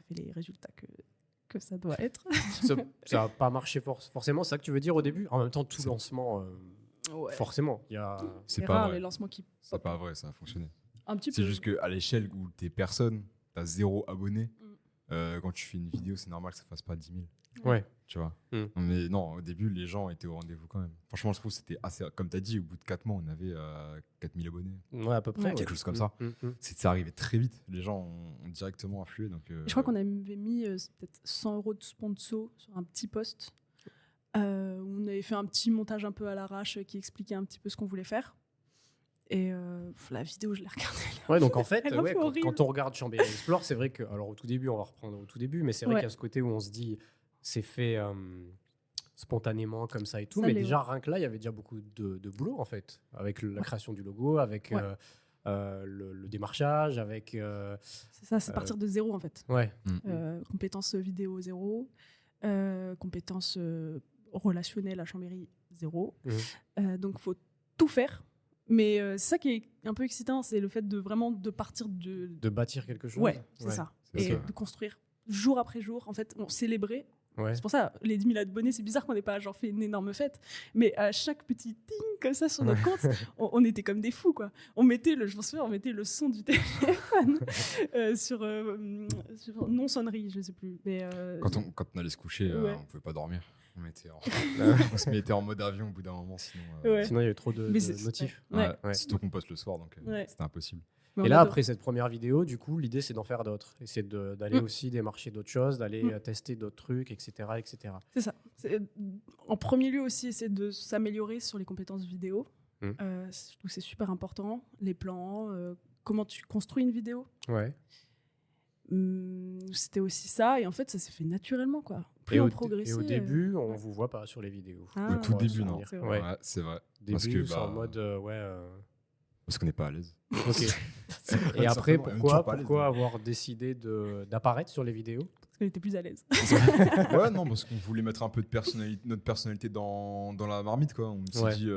[SPEAKER 2] fait les résultats que ça doit être.
[SPEAKER 1] Ça n'a pas marché forcément, c'est ça que tu veux dire au début? En même temps, tout lancement,
[SPEAKER 2] Ouais.
[SPEAKER 1] forcément, il y a...
[SPEAKER 2] C'est
[SPEAKER 3] pas
[SPEAKER 2] rare
[SPEAKER 3] vrai.
[SPEAKER 2] les lancements qui
[SPEAKER 3] C'est pas vrai, ça a fonctionné.
[SPEAKER 2] un petit
[SPEAKER 3] C'est
[SPEAKER 2] peu.
[SPEAKER 3] juste qu'à l'échelle où t'es personne, t'as 0 abonné. Quand tu fais une vidéo, c'est normal que ça fasse pas 10 000.
[SPEAKER 1] Ouais.
[SPEAKER 3] Tu vois.
[SPEAKER 1] Mm.
[SPEAKER 3] Mais non, au début, les gens étaient au rendez-vous quand même. Franchement, je trouve que c'était assez. Comme tu as dit, au bout de 4 mois, on avait 4 000 abonnés.
[SPEAKER 1] Ouais, à peu près.
[SPEAKER 2] Ouais.
[SPEAKER 3] Quelque chose comme ça. Ça arrivait très vite. Les gens ont directement afflué. Donc,
[SPEAKER 2] Je crois qu'on avait mis peut-être 100 € de sponsor sur un petit post. Où on avait fait un petit montage un peu à l'arrache qui expliquait un petit peu ce qu'on voulait faire. Et la vidéo, je l'ai regardée.
[SPEAKER 1] Ouais, donc en fait,
[SPEAKER 2] Elle est un peu horrible.
[SPEAKER 1] quand on regarde Chambéry Explore, c'est vrai que, alors au tout début, on va reprendre au tout début, mais c'est vrai
[SPEAKER 2] Ouais.
[SPEAKER 1] qu'il y a ce côté où on se dit, c'est fait spontanément comme ça et tout,
[SPEAKER 2] Ça
[SPEAKER 1] mais
[SPEAKER 2] l'est,
[SPEAKER 1] déjà, rien que là, il y avait déjà beaucoup de boulot en fait, avec la création du logo, avec
[SPEAKER 2] Ouais.
[SPEAKER 1] le démarchage, avec...
[SPEAKER 2] C'est ça, c'est partir de zéro en fait.
[SPEAKER 1] ouais.
[SPEAKER 2] Compétences vidéo 0, compétences relationnelles à Chambéry 0. Donc il faut tout faire. Mais c'est ça qui est un peu excitant, c'est le fait de vraiment de partir de...
[SPEAKER 1] De bâtir quelque chose.
[SPEAKER 2] Ouais, c'est ça.
[SPEAKER 3] c'est
[SPEAKER 2] Et
[SPEAKER 3] ça.
[SPEAKER 2] de construire jour après jour. En fait, on célébrait.
[SPEAKER 1] Ouais.
[SPEAKER 2] C'est pour ça, les 10 000 abonnés, c'est bizarre qu'on n'ait pas genre fait une énorme fête. Mais à chaque petit ting comme ça sur notre compte, on était comme des fous, quoi. Je m'en souviens, on mettait le son du téléphone sur non-sonnerie, je sais plus. Mais,
[SPEAKER 3] quand on allait se coucher,
[SPEAKER 2] Ouais.
[SPEAKER 3] on pouvait pas dormir. On se mettait en mode avion au bout d'un moment, sinon.
[SPEAKER 2] Ouais.
[SPEAKER 1] Sinon, il y avait trop de
[SPEAKER 2] Mais c'est-
[SPEAKER 1] motifs.
[SPEAKER 2] Ouais.
[SPEAKER 1] Ouais.
[SPEAKER 3] Surtout qu'on poste le soir, donc
[SPEAKER 2] Ouais.
[SPEAKER 3] c'était impossible.
[SPEAKER 2] mais
[SPEAKER 1] Et
[SPEAKER 2] on
[SPEAKER 1] là,
[SPEAKER 2] adore.
[SPEAKER 1] après cette première vidéo, du coup, l'idée, c'est d'en faire d'autres. Et c'est d'aller aussi démarcher d'autres choses, d'aller tester d'autres trucs, etc. etc.
[SPEAKER 2] C'est ça. En premier lieu aussi, essayer de s'améliorer sur les compétences vidéo. Je trouve que c'est super important. Les plans, comment tu construis une vidéo.
[SPEAKER 1] Ouais.
[SPEAKER 2] C'était aussi ça. Et en fait, ça s'est fait naturellement, quoi. Plus
[SPEAKER 1] Et
[SPEAKER 2] on
[SPEAKER 1] au
[SPEAKER 2] progressait.
[SPEAKER 1] début, on vous voit pas sur les vidéos.
[SPEAKER 2] Ah,
[SPEAKER 3] Au tout
[SPEAKER 1] Ouais,
[SPEAKER 3] début,
[SPEAKER 1] ça
[SPEAKER 3] non.
[SPEAKER 1] veut dire.
[SPEAKER 2] C'est vrai.
[SPEAKER 1] Ouais.
[SPEAKER 3] Ouais, c'est vrai.
[SPEAKER 1] Début,
[SPEAKER 3] Parce que,
[SPEAKER 1] c'est en mode
[SPEAKER 3] Parce qu'on n'est pas à l'aise.
[SPEAKER 1] Ok. Et
[SPEAKER 3] Tout
[SPEAKER 1] après,
[SPEAKER 3] simplement. Et on est toujours pas à l'aise,
[SPEAKER 1] pourquoi
[SPEAKER 3] hein.
[SPEAKER 1] avoir décidé d'apparaître sur les vidéos?
[SPEAKER 2] Parce qu'elle était plus à l'aise.
[SPEAKER 3] Ouais, non, parce qu'on voulait mettre un peu de notre personnalité dans la marmite, quoi. On s'est
[SPEAKER 1] Ouais.
[SPEAKER 3] dit,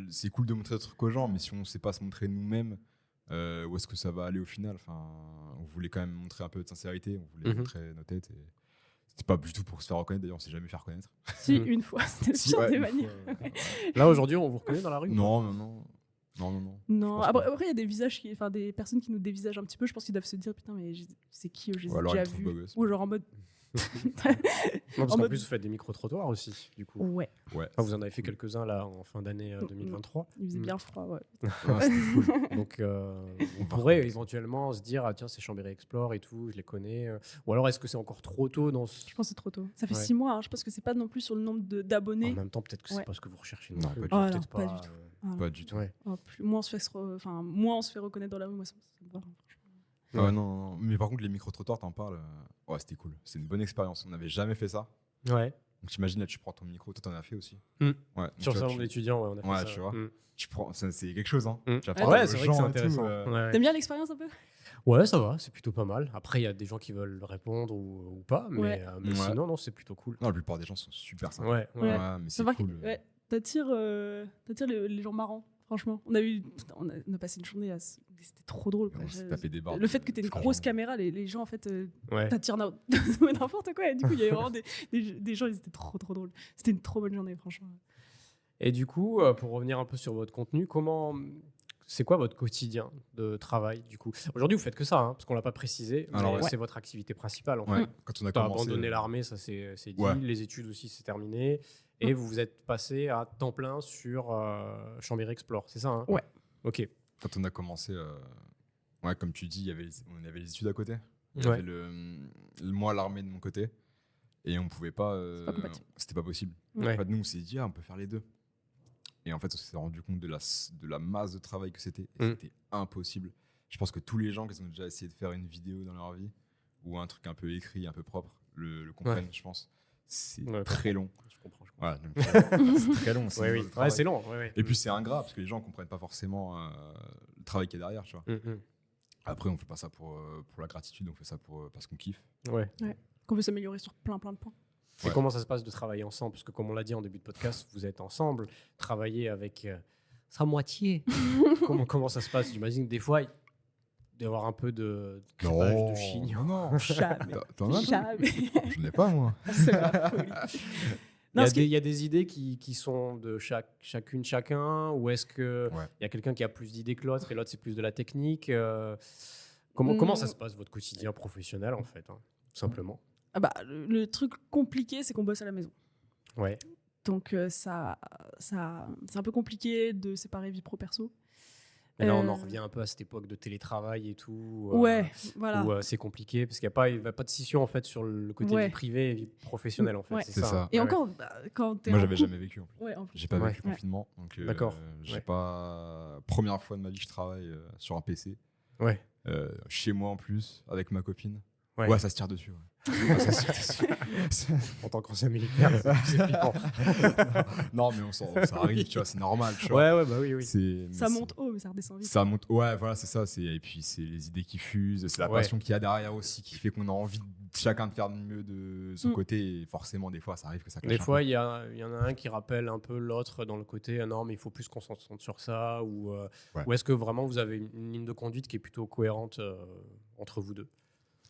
[SPEAKER 3] c'est cool de montrer des trucs aux gens, mais si on ne sait pas se montrer nous-mêmes, où est-ce que ça va aller au final? Enfin, on voulait quand même montrer un peu de sincérité, on voulait montrer nos têtes. Et c'était pas du tout pour se faire reconnaître, d'ailleurs, on s'est jamais fait reconnaître.
[SPEAKER 2] Si, une fois, c'était
[SPEAKER 3] Si,
[SPEAKER 2] sur
[SPEAKER 3] ouais,
[SPEAKER 2] des
[SPEAKER 3] une
[SPEAKER 2] manières.
[SPEAKER 1] Là, aujourd'hui, on vous reconnaît dans la rue? ou pas?
[SPEAKER 3] Non.
[SPEAKER 2] Non,
[SPEAKER 3] Je pense pas.
[SPEAKER 2] après, il y a des visages, enfin, des personnes qui nous dévisagent un petit peu. Je pense qu'ils doivent se dire, putain, mais c'est qui eux, je les ai
[SPEAKER 3] Ou alors
[SPEAKER 2] déjà
[SPEAKER 3] ils trouvent
[SPEAKER 2] vus.
[SPEAKER 3] beau gosse.
[SPEAKER 2] Ou genre en mode.
[SPEAKER 1] Non, parce
[SPEAKER 2] En
[SPEAKER 1] qu'en
[SPEAKER 2] mode-
[SPEAKER 1] plus, vous faites des micro-trottoirs aussi, du coup.
[SPEAKER 2] Ouais,
[SPEAKER 3] Ouais.
[SPEAKER 1] Enfin, vous en avez fait quelques-uns là en fin d'année 2023.
[SPEAKER 2] il faisait bien froid, ouais.
[SPEAKER 3] Ouais, c'était cool.
[SPEAKER 1] Donc, on
[SPEAKER 3] Par
[SPEAKER 1] pourrait
[SPEAKER 3] contre.
[SPEAKER 1] éventuellement se dire, ah tiens, c'est Chambéry Explore et tout, je les connais. Ou alors, est-ce que c'est encore trop tôt dans ce...
[SPEAKER 2] Je pense que c'est trop tôt. Ça fait
[SPEAKER 1] Ouais.
[SPEAKER 2] 6 mois, hein. Je pense que c'est pas non plus sur le nombre
[SPEAKER 1] En
[SPEAKER 2] d'abonnés.
[SPEAKER 1] même temps, peut-être que c'est
[SPEAKER 2] Ouais.
[SPEAKER 1] pas ce que vous recherchez.
[SPEAKER 3] Non,
[SPEAKER 1] plus.
[SPEAKER 3] pas du
[SPEAKER 2] tout.
[SPEAKER 1] Peut-être
[SPEAKER 2] Ah non, pas du tout. Ah,
[SPEAKER 3] Pas du tout.
[SPEAKER 1] Ouais.
[SPEAKER 2] oh, moins on se fait reconnaître dans la rue, moi ça me va.
[SPEAKER 3] Ah ouais, non. Mais par contre, les micro-trottoirs, t'en parles. Ouais, c'était cool. C'est une bonne expérience. On n'avait jamais fait ça.
[SPEAKER 1] Ouais.
[SPEAKER 3] Donc t'imagines, là, tu prends ton micro. Toi, t'en as fait aussi.
[SPEAKER 1] Mm.
[SPEAKER 3] Ouais. donc,
[SPEAKER 1] Sur
[SPEAKER 3] tu
[SPEAKER 1] le
[SPEAKER 3] vois,
[SPEAKER 1] salon d'étudiants, ouais, on a fait
[SPEAKER 3] Ouais,
[SPEAKER 1] ça.
[SPEAKER 3] tu vois.
[SPEAKER 1] Mm.
[SPEAKER 3] tu prends, c'est quelque chose, hein.
[SPEAKER 1] Mm.
[SPEAKER 3] Tu apprends
[SPEAKER 1] Ouais,
[SPEAKER 3] aux
[SPEAKER 1] c'est vrai que c'est
[SPEAKER 3] gens et tout,
[SPEAKER 1] intéressant. Ouais, ouais.
[SPEAKER 2] T'aimes bien l'expérience un peu?
[SPEAKER 1] Ouais, ça va, c'est plutôt pas mal. Après, il y a des gens qui veulent répondre ou pas, mais,
[SPEAKER 2] Ouais.
[SPEAKER 1] mais
[SPEAKER 3] Ouais.
[SPEAKER 1] sinon, non, c'est plutôt cool.
[SPEAKER 3] Non, la plupart des gens sont super sympas.
[SPEAKER 1] Ouais, ouais.
[SPEAKER 2] Ouais.
[SPEAKER 3] Mais
[SPEAKER 2] Ça
[SPEAKER 3] c'est
[SPEAKER 2] va
[SPEAKER 3] cool.
[SPEAKER 2] t'attires les gens marrants, franchement. On a passé une journée c'était trop drôle, quoi.
[SPEAKER 3] On s'est tapé des barres.
[SPEAKER 2] Le fait que t'aies une
[SPEAKER 3] Franchement.
[SPEAKER 2] grosse caméra, les gens en fait
[SPEAKER 1] Ouais.
[SPEAKER 2] t'attirent n'importe quoi. Et du coup, il y avait vraiment des gens, ils étaient trop drôles. C'était une trop bonne journée, franchement.
[SPEAKER 1] Et du coup, pour revenir un peu sur votre contenu, c'est quoi votre quotidien de travail du coup? Aujourd'hui, vous faites que ça, hein, parce qu'on l'a pas précisé.
[SPEAKER 3] Alors,
[SPEAKER 1] Mais
[SPEAKER 3] ouais.
[SPEAKER 1] c'est votre activité principale. En fait.
[SPEAKER 3] Ouais, quand on a
[SPEAKER 1] Tu as
[SPEAKER 3] commencé.
[SPEAKER 1] abandonné l'armée, ça c'est dit.
[SPEAKER 3] Ouais.
[SPEAKER 1] Les études aussi, c'est terminé. Et vous vous êtes passé à temps plein sur Chambéry Explore, c'est ça, hein?
[SPEAKER 2] Ouais.
[SPEAKER 1] Ok.
[SPEAKER 3] Quand on a commencé, ouais, comme tu dis, on avait les études à côté. Il y
[SPEAKER 1] Ouais.
[SPEAKER 3] avait moi, l'armée de mon côté. Et on pouvait pas.
[SPEAKER 2] pas compatible.
[SPEAKER 3] C'était pas possible.
[SPEAKER 1] Ouais.
[SPEAKER 3] En fait, nous, on s'est dit, on peut faire les deux. Et en fait, on s'est rendu compte de la masse de travail que c'était. Et c'était impossible. Je pense que tous les gens qui ont déjà essayé de faire une vidéo dans leur vie, ou un truc un peu écrit, un peu propre, le comprennent, je pense. C'est
[SPEAKER 1] Ouais,
[SPEAKER 3] très long.
[SPEAKER 1] Je comprends.
[SPEAKER 3] Voilà, donc, c'est très long.
[SPEAKER 1] Ouais, oui.
[SPEAKER 3] une masse de
[SPEAKER 1] Ouais,
[SPEAKER 3] travail.
[SPEAKER 1] c'est long. Ouais, ouais.
[SPEAKER 3] Et puis c'est ingrat parce que les gens comprennent pas forcément le travail qui est derrière, tu vois. Après, on fait pas ça pour la gratitude, on fait ça parce qu'on kiffe.
[SPEAKER 1] Ouais.
[SPEAKER 2] Qu'on veut s'améliorer sur plein de points.
[SPEAKER 1] Et
[SPEAKER 3] Ouais.
[SPEAKER 1] comment ça se passe de travailler ensemble? Parce que comme on l'a dit en début de podcast, vous êtes ensemble, travailler avec sa moitié. comment ça se passe? J'imagine que des fois, il doit y avoir un peu de crépage de chignon.
[SPEAKER 3] non.
[SPEAKER 2] Jamais.
[SPEAKER 3] T'en as?
[SPEAKER 2] Jamais.
[SPEAKER 3] Je l'ai pas, moi.
[SPEAKER 2] C'est la folie.
[SPEAKER 1] Il y,
[SPEAKER 2] Non,
[SPEAKER 1] a
[SPEAKER 2] ce qui-
[SPEAKER 1] il y a des idées qui sont de chacun, ou est-ce qu'il
[SPEAKER 3] Ouais.
[SPEAKER 1] y a quelqu'un qui a plus d'idées que l'autre et l'autre c'est plus de la technique comment ça se passe votre quotidien professionnel en fait, hein, tout simplement?
[SPEAKER 2] Ah bah, le truc compliqué, c'est qu'on bosse à la maison.
[SPEAKER 1] Ouais.
[SPEAKER 2] Donc c'est un peu compliqué de séparer vie pro-perso.
[SPEAKER 1] Et là on en revient un peu à cette époque de télétravail et tout.
[SPEAKER 2] Ouais, voilà.
[SPEAKER 1] Où c'est compliqué parce qu'il n'y a pas de scission en fait sur le côté
[SPEAKER 2] Ouais.
[SPEAKER 1] vie privée et vie professionnelle en fait.
[SPEAKER 2] Ouais.
[SPEAKER 1] C'est
[SPEAKER 3] C'est
[SPEAKER 1] ça.
[SPEAKER 3] ça.
[SPEAKER 1] hein.
[SPEAKER 2] Et
[SPEAKER 1] Ouais,
[SPEAKER 2] encore, quand t'es
[SPEAKER 3] Moi,
[SPEAKER 2] en
[SPEAKER 3] j'avais
[SPEAKER 2] couple-
[SPEAKER 3] jamais vécu. En plus.
[SPEAKER 2] Ouais, en plus.
[SPEAKER 3] J'ai pas
[SPEAKER 1] Ouais.
[SPEAKER 3] vécu le confinement, donc
[SPEAKER 1] D'accord.
[SPEAKER 3] j'ai
[SPEAKER 1] Ouais.
[SPEAKER 3] pas. Première fois de ma vie que je travaille sur un PC.
[SPEAKER 1] Ouais.
[SPEAKER 3] Chez moi en plus, avec ma copine.
[SPEAKER 1] Ouais.
[SPEAKER 3] Ouais, ça se tire dessus. Ouais. Ouais, ça se tire dessus.
[SPEAKER 1] En tant qu'ancien militaire, c'est flippant.
[SPEAKER 3] Non, mais ça arrive, tu vois, c'est normal. Tu vois.
[SPEAKER 1] Ouais, bah oui.
[SPEAKER 3] Mais
[SPEAKER 2] Ça monte haut, mais ça redescend vite.
[SPEAKER 3] Ça monte, ouais, voilà, c'est ça. Et puis, c'est les idées qui fusent, c'est la
[SPEAKER 1] Ouais.
[SPEAKER 3] passion qu'il y a derrière aussi qui fait qu'on a envie chacun de faire mieux de son
[SPEAKER 2] Mm.
[SPEAKER 3] côté. Et forcément, des fois, ça arrive que ça clash
[SPEAKER 1] Des
[SPEAKER 3] un
[SPEAKER 1] fois,
[SPEAKER 3] peu.
[SPEAKER 1] il y en a un qui rappelle un peu l'autre dans le côté non, mais il faut plus qu'on se concentre sur ça.
[SPEAKER 3] Ouais.
[SPEAKER 1] Ou est-ce que vraiment vous avez une ligne de conduite qui est plutôt cohérente entre vous deux?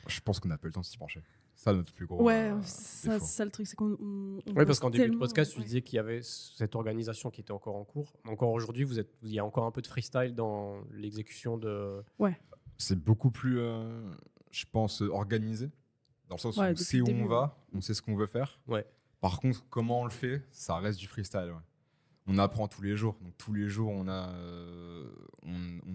[SPEAKER 3] Je pense qu'on n'a pas le temps de s'y pencher. Ça, notre plus gros.
[SPEAKER 2] Ouais,
[SPEAKER 3] défaut.
[SPEAKER 2] c'est ça le truc, c'est qu'on.
[SPEAKER 1] Oui, parce qu'en début de podcast, tu
[SPEAKER 2] ouais.
[SPEAKER 1] disais qu'il y avait cette organisation qui était encore en cours. Encore aujourd'hui, il y a encore un peu de freestyle dans l'exécution de.
[SPEAKER 3] C'est beaucoup plus, je pense, organisé. Dans le sens où
[SPEAKER 2] Ouais,
[SPEAKER 3] on
[SPEAKER 2] depuis
[SPEAKER 3] sait
[SPEAKER 2] le
[SPEAKER 3] où
[SPEAKER 2] début,
[SPEAKER 3] on va, on sait ce qu'on veut faire.
[SPEAKER 1] Ouais.
[SPEAKER 3] Par contre, comment on le fait, ça reste du freestyle. Ouais. On apprend tous les jours. Donc, tous les jours, on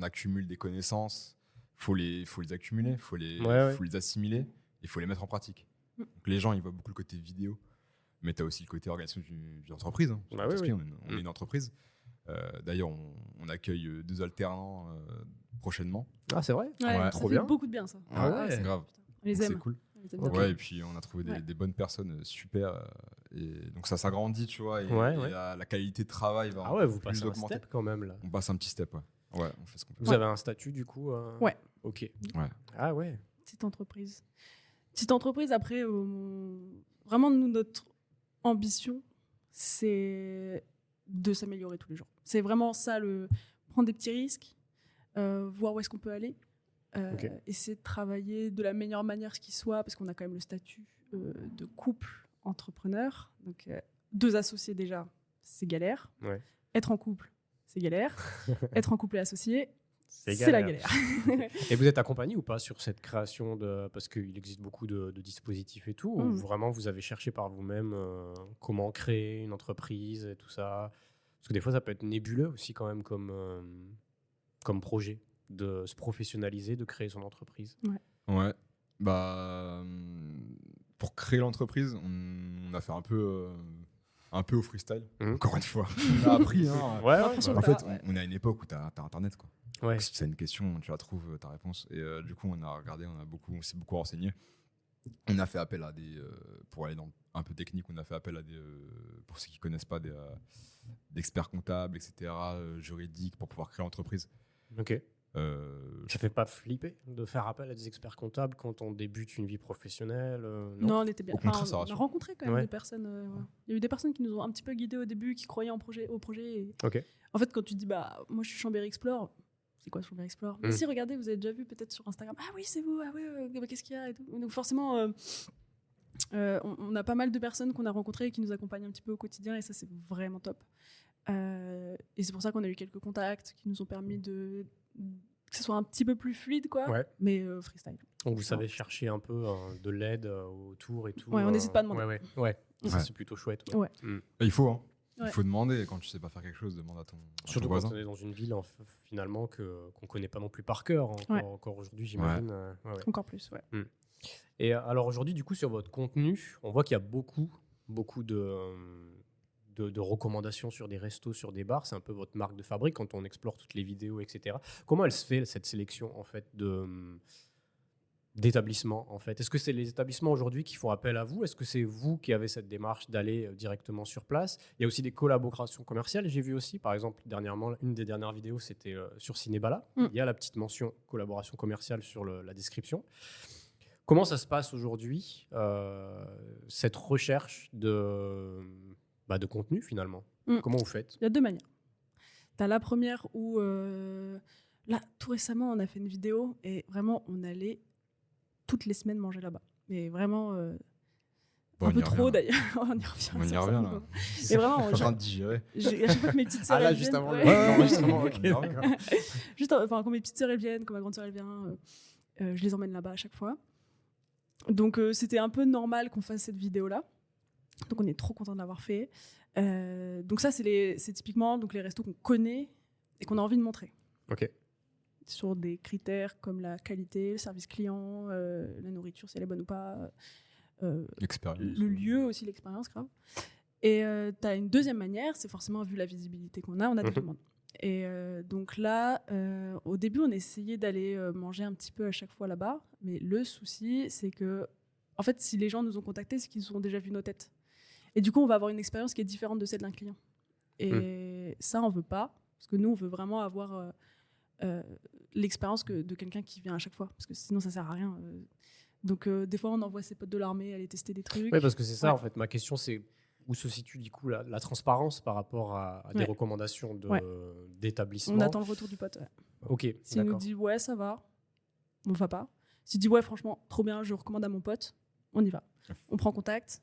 [SPEAKER 3] accumule des connaissances. Faut les accumuler, faut les assimiler, il faut les mettre en pratique.
[SPEAKER 2] Mm.
[SPEAKER 3] Donc, les gens, ils voient beaucoup le côté vidéo, mais tu as aussi le côté organisation d'une entreprise. Hein.
[SPEAKER 1] Bah
[SPEAKER 3] Parce
[SPEAKER 1] oui,
[SPEAKER 3] qu'on est une entreprise. D'ailleurs, on accueille 2 alternants prochainement.
[SPEAKER 1] Ah, c'est vrai?
[SPEAKER 2] Ouais, ça
[SPEAKER 1] trop
[SPEAKER 2] fait
[SPEAKER 1] bien.
[SPEAKER 2] beaucoup de bien, ça.
[SPEAKER 1] Ah ouais.
[SPEAKER 3] C'est grave.
[SPEAKER 2] On les
[SPEAKER 3] Donc,
[SPEAKER 2] aime.
[SPEAKER 3] c'est cool.
[SPEAKER 2] On les aime
[SPEAKER 1] Ok.
[SPEAKER 2] bien.
[SPEAKER 3] Ouais, et puis on a trouvé des bonnes personnes super. Et donc ça s'agrandit, tu vois. Et,
[SPEAKER 1] Ouais,
[SPEAKER 3] et
[SPEAKER 1] ouais.
[SPEAKER 3] la qualité de travail va
[SPEAKER 1] Ah ouais, vous
[SPEAKER 3] plus
[SPEAKER 1] passez un
[SPEAKER 3] augmenter.
[SPEAKER 1] step quand même là.
[SPEAKER 3] On passe un petit step, ouais. Ouais, on fait ce qu'on peut.
[SPEAKER 1] Vous avez un statut du coup
[SPEAKER 2] Ouais.
[SPEAKER 1] Ok.
[SPEAKER 3] Ouais.
[SPEAKER 1] Ah ouais.
[SPEAKER 2] Petite entreprise. Petite entreprise, après, vraiment, nous, notre ambition, c'est de s'améliorer tous les jours. C'est vraiment ça, prendre des petits risques, voir où est-ce qu'on peut aller,
[SPEAKER 1] Ok.
[SPEAKER 2] essayer de travailler de la meilleure manière ce qui soit, parce qu'on a quand même le statut de couple entrepreneur. Donc, 2 associés déjà, c'est galère.
[SPEAKER 1] Ouais.
[SPEAKER 2] Être en couple, c'est galère. Être en couple et associé,
[SPEAKER 1] C'est
[SPEAKER 2] c'est la galère.
[SPEAKER 1] Et vous êtes accompagné ou pas sur cette création de... Parce qu'il existe beaucoup de dispositifs et tout, ou vraiment vous avez cherché par vous-même comment créer une entreprise et tout ça? Parce que des fois ça peut être nébuleux aussi quand même comme projet de se professionnaliser, de créer son entreprise.
[SPEAKER 3] Ouais. Bah, pour créer l'entreprise, on a fait un peu au freestyle, encore une fois. On a appris. Hein.
[SPEAKER 1] Ouais,
[SPEAKER 3] En fait, on est à une époque où tu as Internet, quoi.
[SPEAKER 1] Ouais.
[SPEAKER 3] Si tu as une question, tu la trouves, ta réponse. Et du coup, on a regardé, on s'est beaucoup renseigné. On a fait appel à pour aller dans un peu technique, on a fait appel à pour ceux qui ne connaissent pas, d'experts comptables, etc., juridiques, pour pouvoir créer l'entreprise.
[SPEAKER 1] Ok. Ça fait pas flipper de faire appel à des experts comptables quand on débute une vie professionnelle?
[SPEAKER 2] Non, on était bien.
[SPEAKER 3] Au contraire,
[SPEAKER 2] Enfin,
[SPEAKER 3] ça
[SPEAKER 2] on a
[SPEAKER 3] rassure.
[SPEAKER 2] rencontré quand même
[SPEAKER 1] Ouais.
[SPEAKER 2] des personnes. Ouais. Il y a eu des personnes qui nous ont un petit peu guidés au début, qui croyaient au projet. Et...
[SPEAKER 1] Ok.
[SPEAKER 2] En fait, quand tu dis, bah, moi je suis Chambéry Explore, c'est quoi Chambéry Explore? Si, regardez, vous avez déjà vu peut-être sur Instagram. Ah oui, c'est vous. Ah oui, bah, qu'est-ce qu'il y a et tout. Donc forcément, on a pas mal de personnes qu'on a rencontrées et qui nous accompagnent un petit peu au quotidien, et ça, c'est vraiment top. Et c'est pour ça qu'on a eu quelques contacts qui nous ont permis que ce soit un petit peu plus fluide, quoi.
[SPEAKER 1] Ouais.
[SPEAKER 2] Mais freestyle.
[SPEAKER 1] Donc vous savez chercher un peu de l'aide autour et tout.
[SPEAKER 2] Ouais, on n'hésite pas à demander.
[SPEAKER 1] Ouais. Ça,
[SPEAKER 3] Ouais.
[SPEAKER 1] c'est plutôt chouette.
[SPEAKER 2] Ouais.
[SPEAKER 3] Et il faut, hein.
[SPEAKER 2] Ouais.
[SPEAKER 3] Il faut demander. Quand tu sais pas faire quelque chose, demande à ton
[SPEAKER 1] Surtout quand
[SPEAKER 3] voisin.
[SPEAKER 1] on est dans une ville finalement qu'on connaît pas non plus par cœur encore aujourd'hui, j'imagine. Ouais.
[SPEAKER 2] Encore plus, ouais.
[SPEAKER 1] Et alors aujourd'hui, du coup, sur votre contenu, on voit qu'il y a beaucoup de recommandations sur des restos, sur des bars. C'est un peu votre marque de fabrique quand on explore toutes les vidéos, etc. Comment elle se fait cette sélection en fait d'établissements en fait? Est-ce que c'est les établissements aujourd'hui qui font appel à vous? Est-ce que c'est vous qui avez cette démarche d'aller directement sur place? Il y a aussi des collaborations commerciales, j'ai vu aussi. Par exemple, dernièrement, une des dernières vidéos, c'était sur Cinébala. Il y a la petite mention collaboration commerciale sur la description. Comment ça se passe aujourd'hui, cette recherche de contenu finalement? Comment vous faites?
[SPEAKER 2] Il y a 2 manières. Tu as la première où, là, tout récemment, on a fait une vidéo et vraiment, on allait toutes les semaines manger là-bas. Mais vraiment, un peu trop d'ailleurs. On y revient.
[SPEAKER 3] On y revient là.
[SPEAKER 2] Mais vraiment,
[SPEAKER 3] Je suis en train de digérer.
[SPEAKER 2] à chaque fois que mes petites sœurs
[SPEAKER 1] Ah là,
[SPEAKER 2] elles
[SPEAKER 1] juste
[SPEAKER 2] viennent,
[SPEAKER 1] avant
[SPEAKER 2] ouais.
[SPEAKER 1] l'enregistrement, ok, d'accord.
[SPEAKER 2] Quand mes petites sœurs elles viennent, quand ma grande sœur elle vient, je les emmène là-bas à chaque fois. Donc c'était un peu normal qu'on fasse cette vidéo-là. Donc on est trop content de l'avoir fait. Donc ça, c'est typiquement donc les restos qu'on connaît et qu'on a envie de montrer.
[SPEAKER 1] Ok.
[SPEAKER 2] Sur des critères comme la qualité, le service client, la nourriture, si elle est bonne ou pas,
[SPEAKER 3] L'expérience.
[SPEAKER 2] le lieu aussi, l'expérience, grave. Et tu as une deuxième manière, c'est forcément vu la visibilité qu'on a des demandes. Et donc là, au début, on essayait d'aller manger un petit peu à chaque fois là-bas. Mais le souci, c'est que, en fait, si les gens nous ont contactés, c'est qu'ils ont déjà vu nos têtes. Et du coup, on va avoir une expérience qui est différente de celle d'un client. Et ça, on veut pas. Parce que nous, on veut vraiment avoir l'expérience de quelqu'un qui vient à chaque fois. Parce que sinon, ça sert à rien. Donc, des fois, on envoie ses potes de l'armée aller tester des trucs.
[SPEAKER 1] Oui, parce que c'est ça, en fait. Ma question, c'est où se situe, du coup, la transparence par rapport à des recommandations d'établissements.
[SPEAKER 2] On attend le retour du pote. Ouais.
[SPEAKER 1] Ok,
[SPEAKER 2] S'il nous dit, ouais, ça va, on va pas. S'il dit, ouais, franchement, trop bien, je recommande à mon pote, on y va. On prend contact.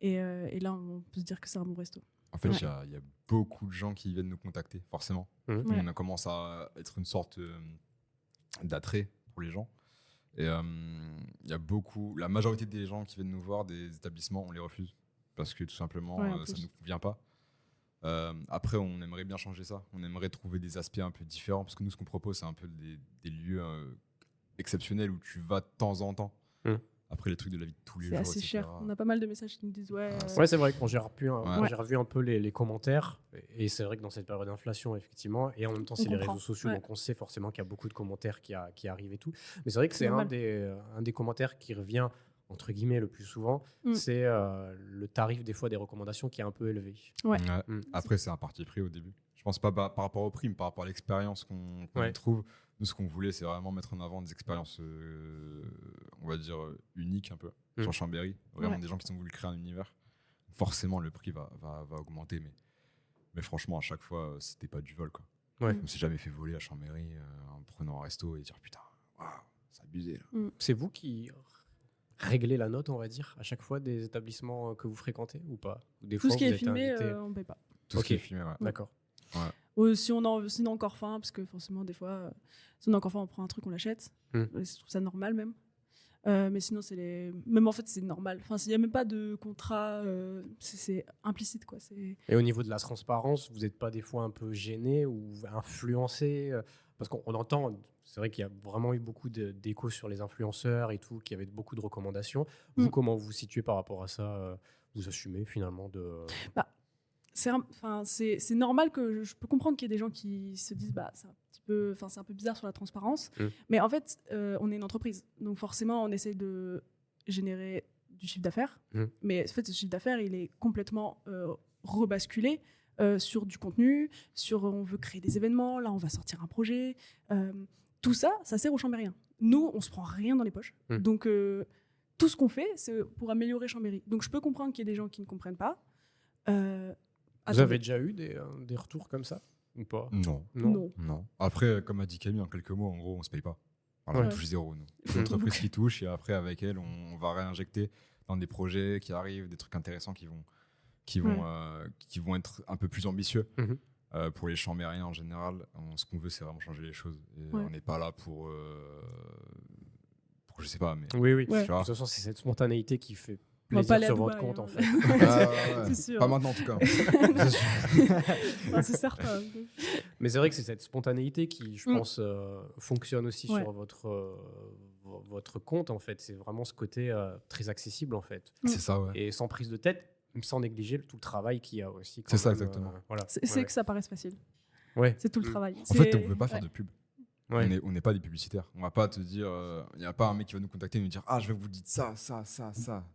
[SPEAKER 2] Et là, on peut se dire que c'est un bon resto.
[SPEAKER 3] En fait, il y a beaucoup de gens qui viennent nous contacter, forcément. On commence à être une sorte d'attrait pour les gens. Et il y a la majorité des gens qui viennent nous voir, des établissements, on les refuse. Parce que tout simplement, ça ne nous convient pas. Après, on aimerait bien changer ça. On aimerait trouver des aspects un peu différents. Parce que nous, ce qu'on propose, c'est un peu des lieux exceptionnels où tu vas de temps en temps. Après, les trucs de la vie de tous les
[SPEAKER 2] C'est
[SPEAKER 3] jours,
[SPEAKER 2] assez
[SPEAKER 3] etc.
[SPEAKER 2] cher. On a pas mal de messages qui nous disent ouais.
[SPEAKER 1] Ouais, c'est vrai qu'on j'ai
[SPEAKER 3] Ouais.
[SPEAKER 1] revu un peu les commentaires. Et c'est vrai que dans cette période d'inflation, effectivement, et en même temps,
[SPEAKER 2] On
[SPEAKER 1] c'est les
[SPEAKER 2] comprend.
[SPEAKER 1] réseaux sociaux,
[SPEAKER 2] Ouais.
[SPEAKER 1] donc on sait forcément qu'il y a beaucoup de commentaires qui arrivent et tout. Mais c'est vrai que
[SPEAKER 2] C'est
[SPEAKER 1] c'est
[SPEAKER 2] normal.
[SPEAKER 1] un des commentaires qui revient, entre guillemets, le plus souvent. C'est le tarif, des fois, des recommandations qui est un peu élevé.
[SPEAKER 2] Ouais.
[SPEAKER 3] Ouais.
[SPEAKER 1] Mm.
[SPEAKER 3] Après, c'est un parti pris au début. Je pense pas par rapport au prix, mais par rapport à l'expérience qu'on
[SPEAKER 1] Ouais.
[SPEAKER 3] y trouve. Nous, ce qu'on voulait, c'est vraiment mettre en avant des expériences, on va dire, uniques un peu sur Chambéry. Vraiment
[SPEAKER 2] Ouais.
[SPEAKER 3] des gens qui ont voulu créer un univers. Forcément, le prix va augmenter, mais franchement, à chaque fois, c'était pas du vol, quoi.
[SPEAKER 1] Ouais.
[SPEAKER 3] Je me suis jamais fait voler à Chambéry en prenant un resto et dire putain, waouh, c'est abusé là.
[SPEAKER 1] C'est vous qui réglez la note, on va dire, à chaque fois des établissements que vous fréquentez ou pas? Ou des
[SPEAKER 2] Tout
[SPEAKER 1] fois,
[SPEAKER 2] ce qui
[SPEAKER 1] vous
[SPEAKER 2] est
[SPEAKER 1] êtes
[SPEAKER 2] filmé,
[SPEAKER 1] invité
[SPEAKER 2] on paye pas.
[SPEAKER 3] Tout
[SPEAKER 1] Ok.
[SPEAKER 3] ce qui est filmé, ouais.
[SPEAKER 1] D'accord.
[SPEAKER 2] Si on a encore faim, parce que forcément, des fois, si on a encore faim, on prend un truc, on l'achète. Je trouve ça normal même. Mais sinon, même en fait, c'est normal. Enfin, s'il n'y a même pas de contrat, c'est implicite, quoi.
[SPEAKER 1] Et au niveau de la transparence, vous n'êtes pas des fois un peu gêné ou influencé parce qu'on entend, c'est vrai qu'il y a vraiment eu beaucoup d'échos sur les influenceurs et tout, qui avaient beaucoup de recommandations. Vous, comment vous vous situez par rapport à ça? Vous assumez finalement de...
[SPEAKER 2] C'est normal que je peux comprendre qu'il y ait des gens qui se disent c'est un peu bizarre sur la transparence, mais en fait on est une entreprise, donc forcément on essaie de générer du chiffre d'affaires, mais en fait ce chiffre d'affaires il est complètement rebasculé sur du contenu, on veut créer des événements, là on va sortir un projet, tout ça sert aux Chambériens. Nous on se prend rien dans les poches, donc tout ce qu'on fait c'est pour améliorer Chambéry, donc je peux comprendre qu'il y ait des gens qui ne comprennent pas.
[SPEAKER 1] Vous avez déjà eu des retours comme ça ou pas?
[SPEAKER 3] Non. Après, comme a dit Camille, en quelques mots, en gros, on se paye pas. Voilà, on touche zéro, nous. C'est l'entreprise qui touche et après, avec elle, on va réinjecter dans des projets qui arrivent, des trucs intéressants qui vont être un peu plus ambitieux. Pour les Chambériens en général, ce qu'on veut, c'est vraiment changer les choses. Et on n'est pas là pour je sais pas, mais...
[SPEAKER 1] Oui.
[SPEAKER 2] Ouais.
[SPEAKER 1] De toute façon, c'est cette spontanéité qui fait
[SPEAKER 2] On va pas
[SPEAKER 1] plaisir
[SPEAKER 2] aller à
[SPEAKER 1] sur votre
[SPEAKER 2] Dubaï,
[SPEAKER 1] compte,
[SPEAKER 2] hein.
[SPEAKER 1] en fait.
[SPEAKER 2] C'est sûr.
[SPEAKER 3] Pas maintenant, en tout cas.
[SPEAKER 2] C'est certain.
[SPEAKER 1] Mais c'est vrai que c'est cette spontanéité qui, je pense, fonctionne aussi
[SPEAKER 2] Ouais.
[SPEAKER 1] sur votre compte, en fait. C'est vraiment ce côté très accessible, en fait.
[SPEAKER 3] C'est ça, ouais.
[SPEAKER 1] Et sans prise de tête, sans négliger tout le travail qu'il y a aussi. quand
[SPEAKER 3] C'est ça,
[SPEAKER 1] même,
[SPEAKER 3] exactement.
[SPEAKER 1] Voilà.
[SPEAKER 2] C'est que ça paraisse facile.
[SPEAKER 1] Ouais.
[SPEAKER 2] C'est tout le travail.
[SPEAKER 3] En fait, on ne veut pas faire de pub.
[SPEAKER 1] Ouais.
[SPEAKER 3] On n'est pas des publicitaires. On va pas te dire, il n'y a pas un mec qui va nous contacter et nous dire ah je vais vous dire ça.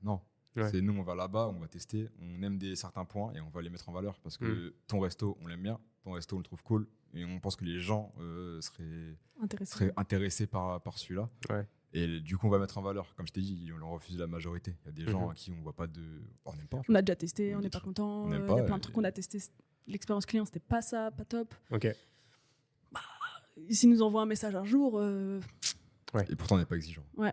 [SPEAKER 3] Non.
[SPEAKER 1] Ouais.
[SPEAKER 3] C'est nous, on va là-bas, on va tester, on aime certains points et on va les mettre en valeur parce que ton resto, on l'aime bien, ton resto, on le trouve cool et on pense que les gens seraient intéressés par celui-là.
[SPEAKER 1] Ouais.
[SPEAKER 3] Et du coup, on va mettre en valeur. Comme je t'ai dit, on refuse la majorité. Il y a des gens à qui on voit pas de. On n'aime pas.
[SPEAKER 2] On a déjà testé, on n'est pas content.
[SPEAKER 3] On
[SPEAKER 2] Il
[SPEAKER 3] n'aime
[SPEAKER 2] y a
[SPEAKER 3] pas,
[SPEAKER 2] plein de trucs qu'on a testé. L'expérience client, c'était pas ça, pas top.
[SPEAKER 1] Ok.
[SPEAKER 2] S'ils nous envoient un message un jour,
[SPEAKER 3] Et pourtant, on n'est pas exigeant.
[SPEAKER 2] ouais.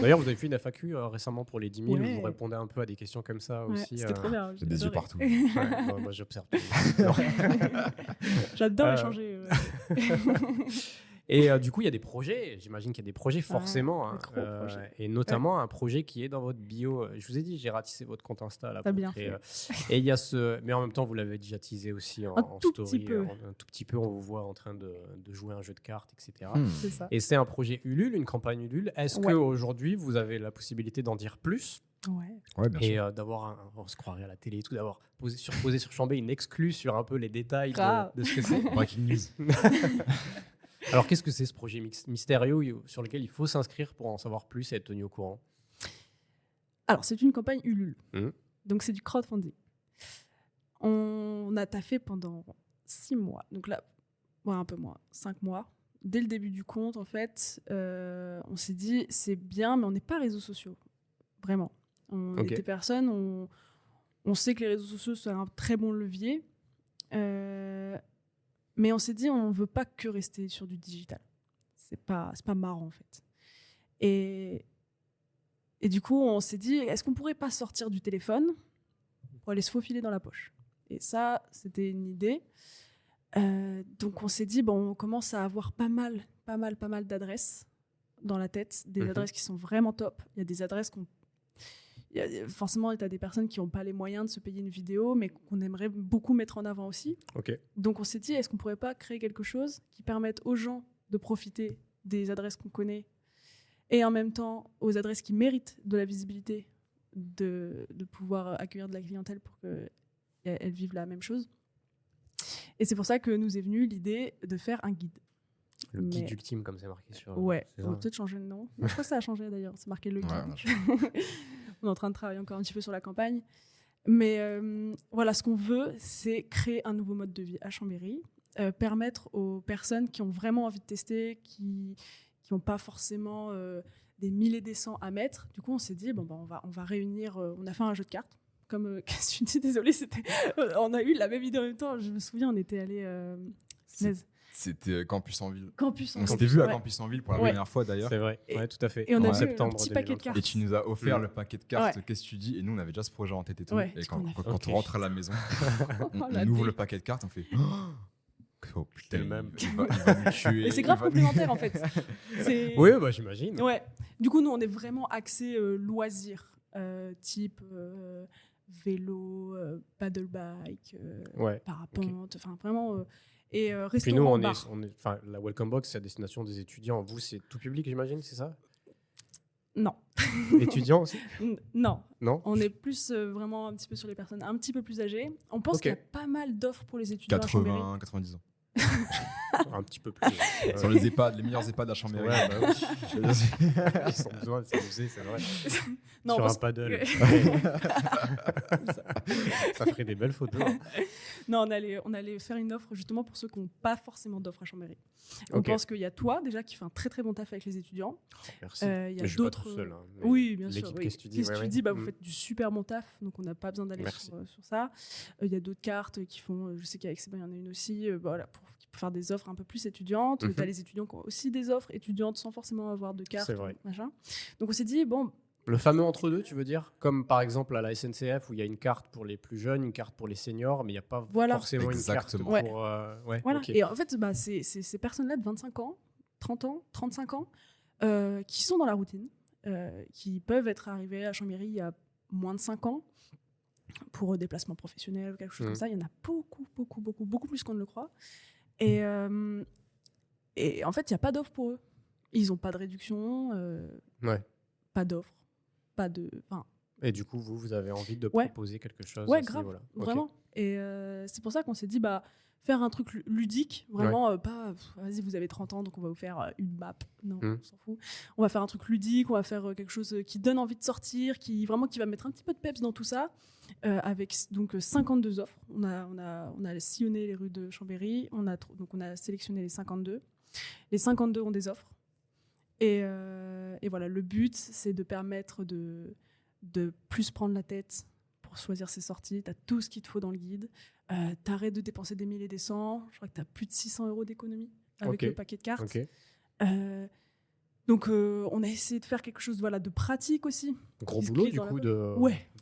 [SPEAKER 1] D'ailleurs, vous avez fait une FAQ récemment pour les 10 000 où
[SPEAKER 2] Ouais.
[SPEAKER 1] vous répondez un peu à des questions comme ça
[SPEAKER 2] Ouais,
[SPEAKER 1] aussi.
[SPEAKER 2] c'était trop bien.
[SPEAKER 3] J'ai des yeux
[SPEAKER 2] adoré.
[SPEAKER 3] partout.
[SPEAKER 1] Ouais, moi, j'observe.
[SPEAKER 2] J'adore échanger.
[SPEAKER 1] Et du coup, il y a des projets. J'imagine qu'il y a des projets forcément.
[SPEAKER 2] des gros projets.
[SPEAKER 1] Et notamment un projet qui est dans votre bio. Je vous ai dit, j'ai ratissé votre compte Insta. Là,
[SPEAKER 2] T'as
[SPEAKER 1] pour
[SPEAKER 2] bien
[SPEAKER 1] créer,
[SPEAKER 2] fait.
[SPEAKER 1] et il y a ce. Mais en même temps, vous l'avez déjà teasé aussi en
[SPEAKER 2] Un tout
[SPEAKER 1] story.
[SPEAKER 2] petit peu.
[SPEAKER 1] Un tout petit peu, on vous voit en train de jouer un jeu de cartes, etc.
[SPEAKER 2] C'est ça.
[SPEAKER 1] Et c'est un projet Ulule, une campagne Ulule. Est-ce
[SPEAKER 2] Ouais.
[SPEAKER 1] qu'aujourd'hui, vous avez la possibilité d'en dire plus
[SPEAKER 2] Ouais.
[SPEAKER 3] Ouais, bien
[SPEAKER 1] et
[SPEAKER 3] sûr.
[SPEAKER 1] d'avoir, on se croirait à la télé et tout, d'avoir posé sur Chambé une exclue sur un peu les détails
[SPEAKER 2] Grave.
[SPEAKER 1] de ce que c'est?
[SPEAKER 3] Breaking news.
[SPEAKER 1] Alors, qu'est-ce que c'est ce projet mystérieux sur lequel il faut s'inscrire pour en savoir plus et être tenu au courant?
[SPEAKER 2] Alors, c'est une campagne Ulule.
[SPEAKER 1] Mhm.
[SPEAKER 2] Donc, c'est du crowdfunding. On a taffé pendant 6 mois. Donc là, ouais, un peu moins, 5 mois. Dès le début du compte, en fait, on s'est dit, c'est bien, mais on n'est pas réseaux sociaux. Vraiment. On
[SPEAKER 1] Ok.
[SPEAKER 2] est des personnes, on sait que les réseaux sociaux, c'est un très bon levier. Mais on s'est dit, on ne veut pas que rester sur du digital. C'est pas marrant, en fait. Et du coup, on s'est dit, est-ce qu'on pourrait pas sortir du téléphone pour aller se faufiler dans la poche? Et ça, c'était une idée. Donc, on s'est dit, bon, on commence à avoir pas mal d'adresses dans la tête, des adresses qui sont vraiment top. Il y a des adresses forcément, tu as des personnes qui n'ont pas les moyens de se payer une vidéo, mais qu'on aimerait beaucoup mettre en avant aussi.
[SPEAKER 1] Ok.
[SPEAKER 2] Donc, on s'est dit, est-ce qu'on pourrait pas créer quelque chose qui permette aux gens de profiter des adresses qu'on connaît et en même temps aux adresses qui méritent de la visibilité, de pouvoir accueillir de la clientèle pour qu'elles vivent la même chose. Et c'est pour ça que nous est venue l'idée de faire un guide.
[SPEAKER 1] Le guide ultime, comme c'est marqué sur.
[SPEAKER 2] Ouais, on va peut-être changer de nom. Je crois que ça a changé d'ailleurs, c'est marqué le guide. On est en train de travailler encore un petit peu sur la campagne. Mais voilà, ce qu'on veut, c'est créer un nouveau mode de vie à Chambéry, permettre aux personnes qui ont vraiment envie de tester, qui n'ont pas forcément des milliers des cents à mettre. Du coup, on s'est dit, on va réunir, on a fait un jeu de cartes. Comme qu'est-ce que tu dis, désolée, on a eu la même idée en même temps. Je me souviens, on était allés.
[SPEAKER 3] C'était Campus en Ville.
[SPEAKER 2] On
[SPEAKER 3] s'était vu à Campus en Ville pour la première fois d'ailleurs.
[SPEAKER 1] C'est vrai, tout à fait.
[SPEAKER 2] Et on a
[SPEAKER 1] en
[SPEAKER 2] vu
[SPEAKER 1] septembre
[SPEAKER 2] un petit paquet de cartes.
[SPEAKER 3] Et tu nous as offert le paquet de cartes, qu'est-ce que tu dis? Et nous, on avait déjà ce projet en tête et tout. Et quand on rentre à la maison, on ouvre le paquet de cartes, on fait. Oh putain,
[SPEAKER 1] le même.
[SPEAKER 3] Il va nous tuer.
[SPEAKER 2] Et c'est grave complémentaire en fait.
[SPEAKER 1] Oui, j'imagine.
[SPEAKER 2] Ouais. Du coup, nous, on est vraiment axé loisirs, type vélo, paddle bike, parapente, enfin vraiment. Et restaurant.
[SPEAKER 1] Puis nous, la Welcome Box, c'est à destination des étudiants. Vous, c'est tout public, j'imagine, c'est ça?
[SPEAKER 2] Non.
[SPEAKER 1] Étudiants aussi?
[SPEAKER 2] Non.
[SPEAKER 1] Non.
[SPEAKER 2] On est plus vraiment un petit peu sur les personnes un petit peu plus âgées. On pense qu'il y a pas mal d'offres pour les étudiants à Chambéry.
[SPEAKER 3] 90 ans.
[SPEAKER 1] Un petit peu plus.
[SPEAKER 3] Sur les EHPAD, les meilleurs EHPD à Chambéry.
[SPEAKER 1] Ouais, bah oui. Ils ont besoin de s'amuser, c'est vrai.
[SPEAKER 2] Non,
[SPEAKER 1] sur un paddle. Ça ferait des belles photos. Hein.
[SPEAKER 2] Non, on allait faire une offre justement pour ceux qui n'ont pas forcément d'offre à Chambéry. On pense qu'il y a toi déjà qui fait un très très bon taf avec les étudiants.
[SPEAKER 1] Oh, merci.
[SPEAKER 2] Il y a
[SPEAKER 1] mais je
[SPEAKER 2] d'autres.
[SPEAKER 1] suis pas tout seul. Hein,
[SPEAKER 2] oui, bien sûr.
[SPEAKER 1] Qu'est-ce que tu dis,
[SPEAKER 2] qu'est-ce que tu dis vous faites du super bon taf, donc on n'a pas besoin d'aller sur ça. Il y a d'autres cartes qui font. Je sais qu'avec Sébastien, il y en a une aussi. Voilà, pour faire des offres un peu plus étudiantes. Tu as les étudiants qui ont aussi des offres étudiantes sans forcément avoir de carte.
[SPEAKER 1] C'est vrai.
[SPEAKER 2] Machin. Donc on s'est dit
[SPEAKER 1] le fameux entre-deux, tu veux dire? Comme par exemple à la SNCF où il y a une carte pour les plus jeunes, une carte pour les seniors, mais il n'y a pas forcément une carte pour...
[SPEAKER 2] Voilà. Okay. Et en fait, c'est ces personnes-là de 25 ans, 30 ans, 35 ans, qui sont dans la routine, qui peuvent être arrivées à Chambéry il y a moins de 5 ans pour déplacement professionnel ou quelque chose comme ça. Il y en a beaucoup plus qu'on ne le croit. Et en fait, il n'y a pas d'offre pour eux. Ils n'ont pas de réduction, pas d'offre. Pas de.
[SPEAKER 1] Et du coup, vous avez envie de proposer quelque chose?
[SPEAKER 2] Ouais, grave, vraiment. Et c'est pour ça qu'on s'est dit, faire un truc ludique, vraiment, pas, vas-y, vous avez 30 ans, donc on va vous faire une map. Non, on s'en fout. On va faire un truc ludique, on va faire quelque chose qui donne envie de sortir, qui va mettre un petit peu de peps dans tout ça, avec donc 52 offres. On a sillonné les rues de Chambéry, donc on a sélectionné les 52. Les 52 ont des offres. Et voilà, le but, c'est de permettre de plus prendre la tête pour choisir ses sorties. Tu as tout ce qu'il te faut dans le guide. T'arrêtes de dépenser des milliers et des cents. Je crois que tu as plus de 600 € d'économie avec le paquet de cartes. Donc, on a essayé de faire quelque chose de pratique aussi.
[SPEAKER 1] Gros boulot, du coup, de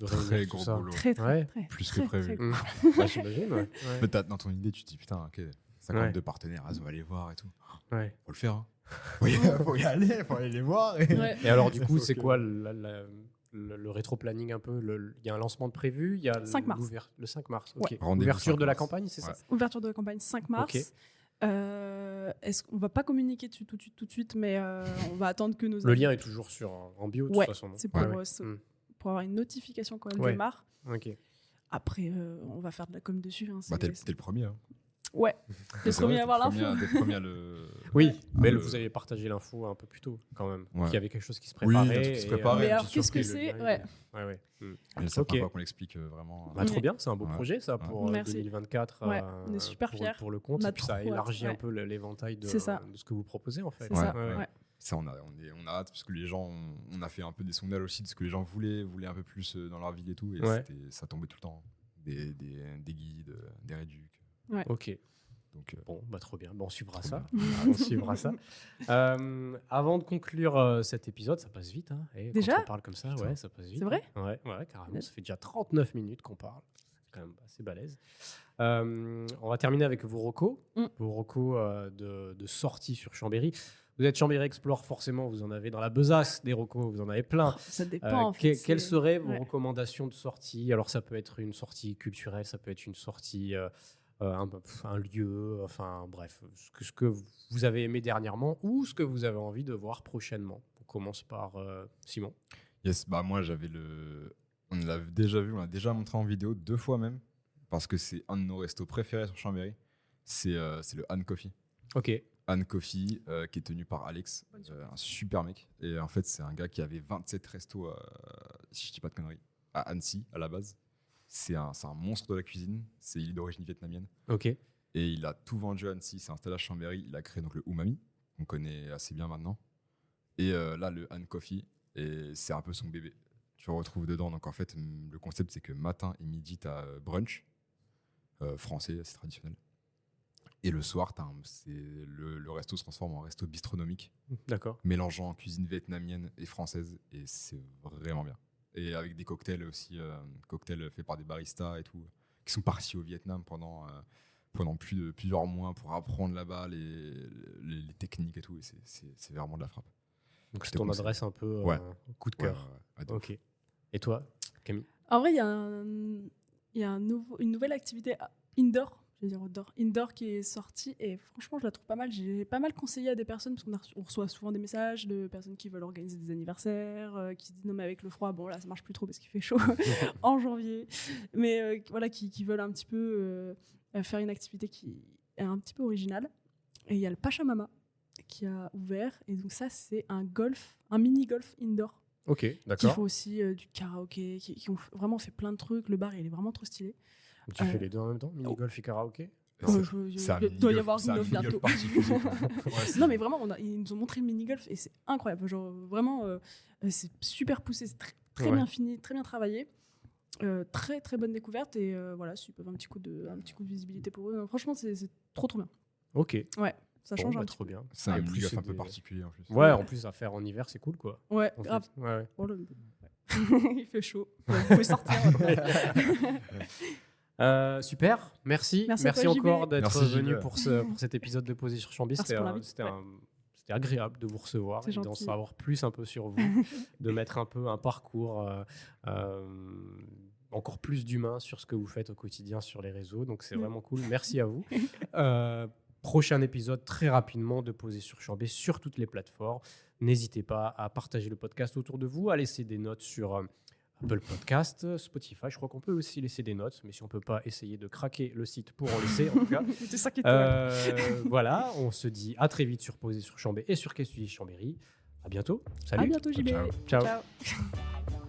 [SPEAKER 3] très gros boulot.
[SPEAKER 2] Très,
[SPEAKER 3] plus que prévu.
[SPEAKER 1] J'imagine,
[SPEAKER 3] Dans ton idée, tu te dis, putain, ok, 52 partenaires, on va aller voir et tout. Faut le faire, hein. Faut y aller, faut aller les voir.
[SPEAKER 1] Et alors, du coup, c'est quoi le rétro-planning un peu? Il y a un lancement de prévu? Il y a
[SPEAKER 2] 5 mars.
[SPEAKER 1] Le 5 mars, ok.
[SPEAKER 3] Ouverture
[SPEAKER 1] de la campagne, c'est ça?
[SPEAKER 2] Ouverture de la campagne 5 mars. On ne va pas communiquer dessus tout de suite, mais on va attendre que nos...
[SPEAKER 1] Le lien est toujours en bio, de toute façon.
[SPEAKER 2] C'est pour avoir une notification quand elle démarre. Après, on va faire de la com dessus. Hein,
[SPEAKER 3] t'es le premier. Hein.
[SPEAKER 2] Ouais, le premier à avoir l'info.
[SPEAKER 1] Oui, mais vous avez partagé l'info un peu plus tôt, quand même. Qu'il y avait quelque chose qui se préparait.
[SPEAKER 2] Mais alors, qu'est-ce que c'est?
[SPEAKER 3] C'est la première fois qu'on l'explique vraiment.
[SPEAKER 1] Trop bien, c'est un beau projet, ça, pour 2024.
[SPEAKER 2] On est super fiers.
[SPEAKER 1] Pour le compte, et puis ça élargit un peu l'éventail de ce que vous proposez, en fait.
[SPEAKER 3] Ça, on a hâte, parce que les gens, on a fait un peu des sondages aussi de ce que les gens voulaient un peu plus dans leur ville et tout, et ça tombait tout le temps. Des guides, des réducs.
[SPEAKER 1] Ok. Donc, trop bien. On suivra ça. On suivra ça. Avant de conclure cet épisode, ça passe vite. Hein. Et
[SPEAKER 2] déjà
[SPEAKER 1] quand on parle comme ça, ça passe vite.
[SPEAKER 2] C'est vrai?
[SPEAKER 1] Ouais, carrément. Ça fait déjà 39 minutes qu'on parle. C'est quand même assez balèze. On va terminer avec vos recos. Vos recos de sortie sur Chambéry. Vous êtes Chambéry Explore, forcément, vous en avez dans la besace des recos, vous en avez plein.
[SPEAKER 2] Ça dépend. En fait,
[SPEAKER 1] quelles seraient vos recommandations de sortie? Alors, ça peut être une sortie culturelle, ça peut être une sortie... un lieu, enfin bref, ce que vous avez aimé dernièrement ou ce que vous avez envie de voir prochainement. Donc commence par Simon.
[SPEAKER 3] Yes, bah moi on l'a déjà vu, on l'a déjà montré en vidéo 2 fois même, parce que c'est un de nos restos préférés sur Chambéry. C'est le Han Coffee.
[SPEAKER 1] Ok.
[SPEAKER 3] Han Coffee, qui est tenu par Alex, un super mec. Et en fait, c'est un gars qui avait 27 restos, si je dis pas de conneries, à Annecy à la base. C'est un monstre de la cuisine. Il est d'origine vietnamienne.
[SPEAKER 1] Ok.
[SPEAKER 3] Et il a tout vendu à Annecy. Il s'est installé à Chambéry. Il a créé donc le Umami, qu'on connaît assez bien maintenant. Et là, le Han Coffee, et c'est un peu son bébé. Tu le retrouves dedans. Donc en fait, le concept, c'est que matin et midi, tu as brunch français, assez traditionnel. Et le soir, le resto se transforme en resto bistronomique,
[SPEAKER 1] D'accord.
[SPEAKER 3] mélangeant cuisine vietnamienne et française. Et c'est vraiment bien. Et avec des cocktails aussi, cocktails faits par des baristas et tout, qui sont partis au Vietnam pendant plusieurs mois pour apprendre là-bas les techniques et tout. Et c'est vraiment de la frappe.
[SPEAKER 1] Donc c'est ton adresse un peu coup de cœur.
[SPEAKER 3] Ouais,
[SPEAKER 1] ok. Et toi, Camille?
[SPEAKER 2] En vrai, il y a une nouvelle activité indoor. Je vais dire indoor qui est sortie et franchement je la trouve pas mal. J'ai pas mal conseillé à des personnes parce qu'on reçoit souvent des messages de personnes qui veulent organiser des anniversaires, qui se disent non mais avec le froid, bon là ça marche plus trop parce qu'il fait chaud en janvier, mais voilà qui veulent un petit peu faire une activité qui est un petit peu originale. Et il y a le Pachamama qui a ouvert et donc ça c'est un mini golf indoor.
[SPEAKER 1] Ok,
[SPEAKER 2] Qui
[SPEAKER 1] d'accord.
[SPEAKER 2] font aussi du karaoké, qui ont vraiment fait plein de trucs. Le bar il est vraiment trop stylé.
[SPEAKER 1] Tu fais les deux en même temps, mini-golf et karaoké?
[SPEAKER 2] Il doit y avoir une offre bientôt.
[SPEAKER 3] particulier.
[SPEAKER 2] Non, mais vraiment, ils nous ont montré le mini-golf et c'est incroyable. Genre, vraiment, c'est super poussé, c'est très bien fini, très bien travaillé. Très, très bonne découverte. Et voilà, s'ils peuvent un petit coup de visibilité pour eux. Franchement, c'est trop, trop bien.
[SPEAKER 1] Ok.
[SPEAKER 2] Ouais, ça change un
[SPEAKER 1] trop
[SPEAKER 2] petit
[SPEAKER 1] bien.
[SPEAKER 3] C'est un
[SPEAKER 1] plus,
[SPEAKER 3] mini-golf un
[SPEAKER 1] c'est
[SPEAKER 3] peu
[SPEAKER 1] des-
[SPEAKER 3] particulier en plus.
[SPEAKER 1] Ouais, en plus, à faire en hiver, c'est cool, quoi.
[SPEAKER 2] peu. Ouais,
[SPEAKER 1] En
[SPEAKER 2] grave.
[SPEAKER 1] fait. Ouais.
[SPEAKER 2] Oh, il fait chaud. Vous pouvez sortir.
[SPEAKER 1] Super, merci.
[SPEAKER 2] Merci à toi,
[SPEAKER 1] encore
[SPEAKER 2] JB.
[SPEAKER 1] d'être
[SPEAKER 3] Merci,
[SPEAKER 1] venu
[SPEAKER 3] JB.
[SPEAKER 1] pour cet épisode de Posé sur Chambly.
[SPEAKER 2] Merci pour l'invite.
[SPEAKER 1] C'était agréable de vous recevoir
[SPEAKER 2] C'est
[SPEAKER 1] et d'en
[SPEAKER 2] gentil.
[SPEAKER 1] savoir plus un peu sur vous, de mettre un peu un parcours encore plus d'humain sur ce que vous faites au quotidien sur les réseaux. Donc c'est vraiment cool. Merci à vous. Prochain épisode très rapidement de Posé sur Chambly sur toutes les plateformes. N'hésitez pas à partager le podcast autour de vous, à laisser des notes sur Apple Podcast, Spotify. Je crois qu'on peut aussi laisser des notes, mais si on peut pas, essayer de craquer le site pour en laisser en tout cas.
[SPEAKER 2] C'est ça qui est
[SPEAKER 1] Voilà, on se dit à très vite sur Posé sur Chambéry et sur Qu'est-ce que tu dis Chambéry. À bientôt. Salut.
[SPEAKER 2] À bientôt, JB.
[SPEAKER 3] Ciao.
[SPEAKER 1] Ciao.
[SPEAKER 2] Ciao.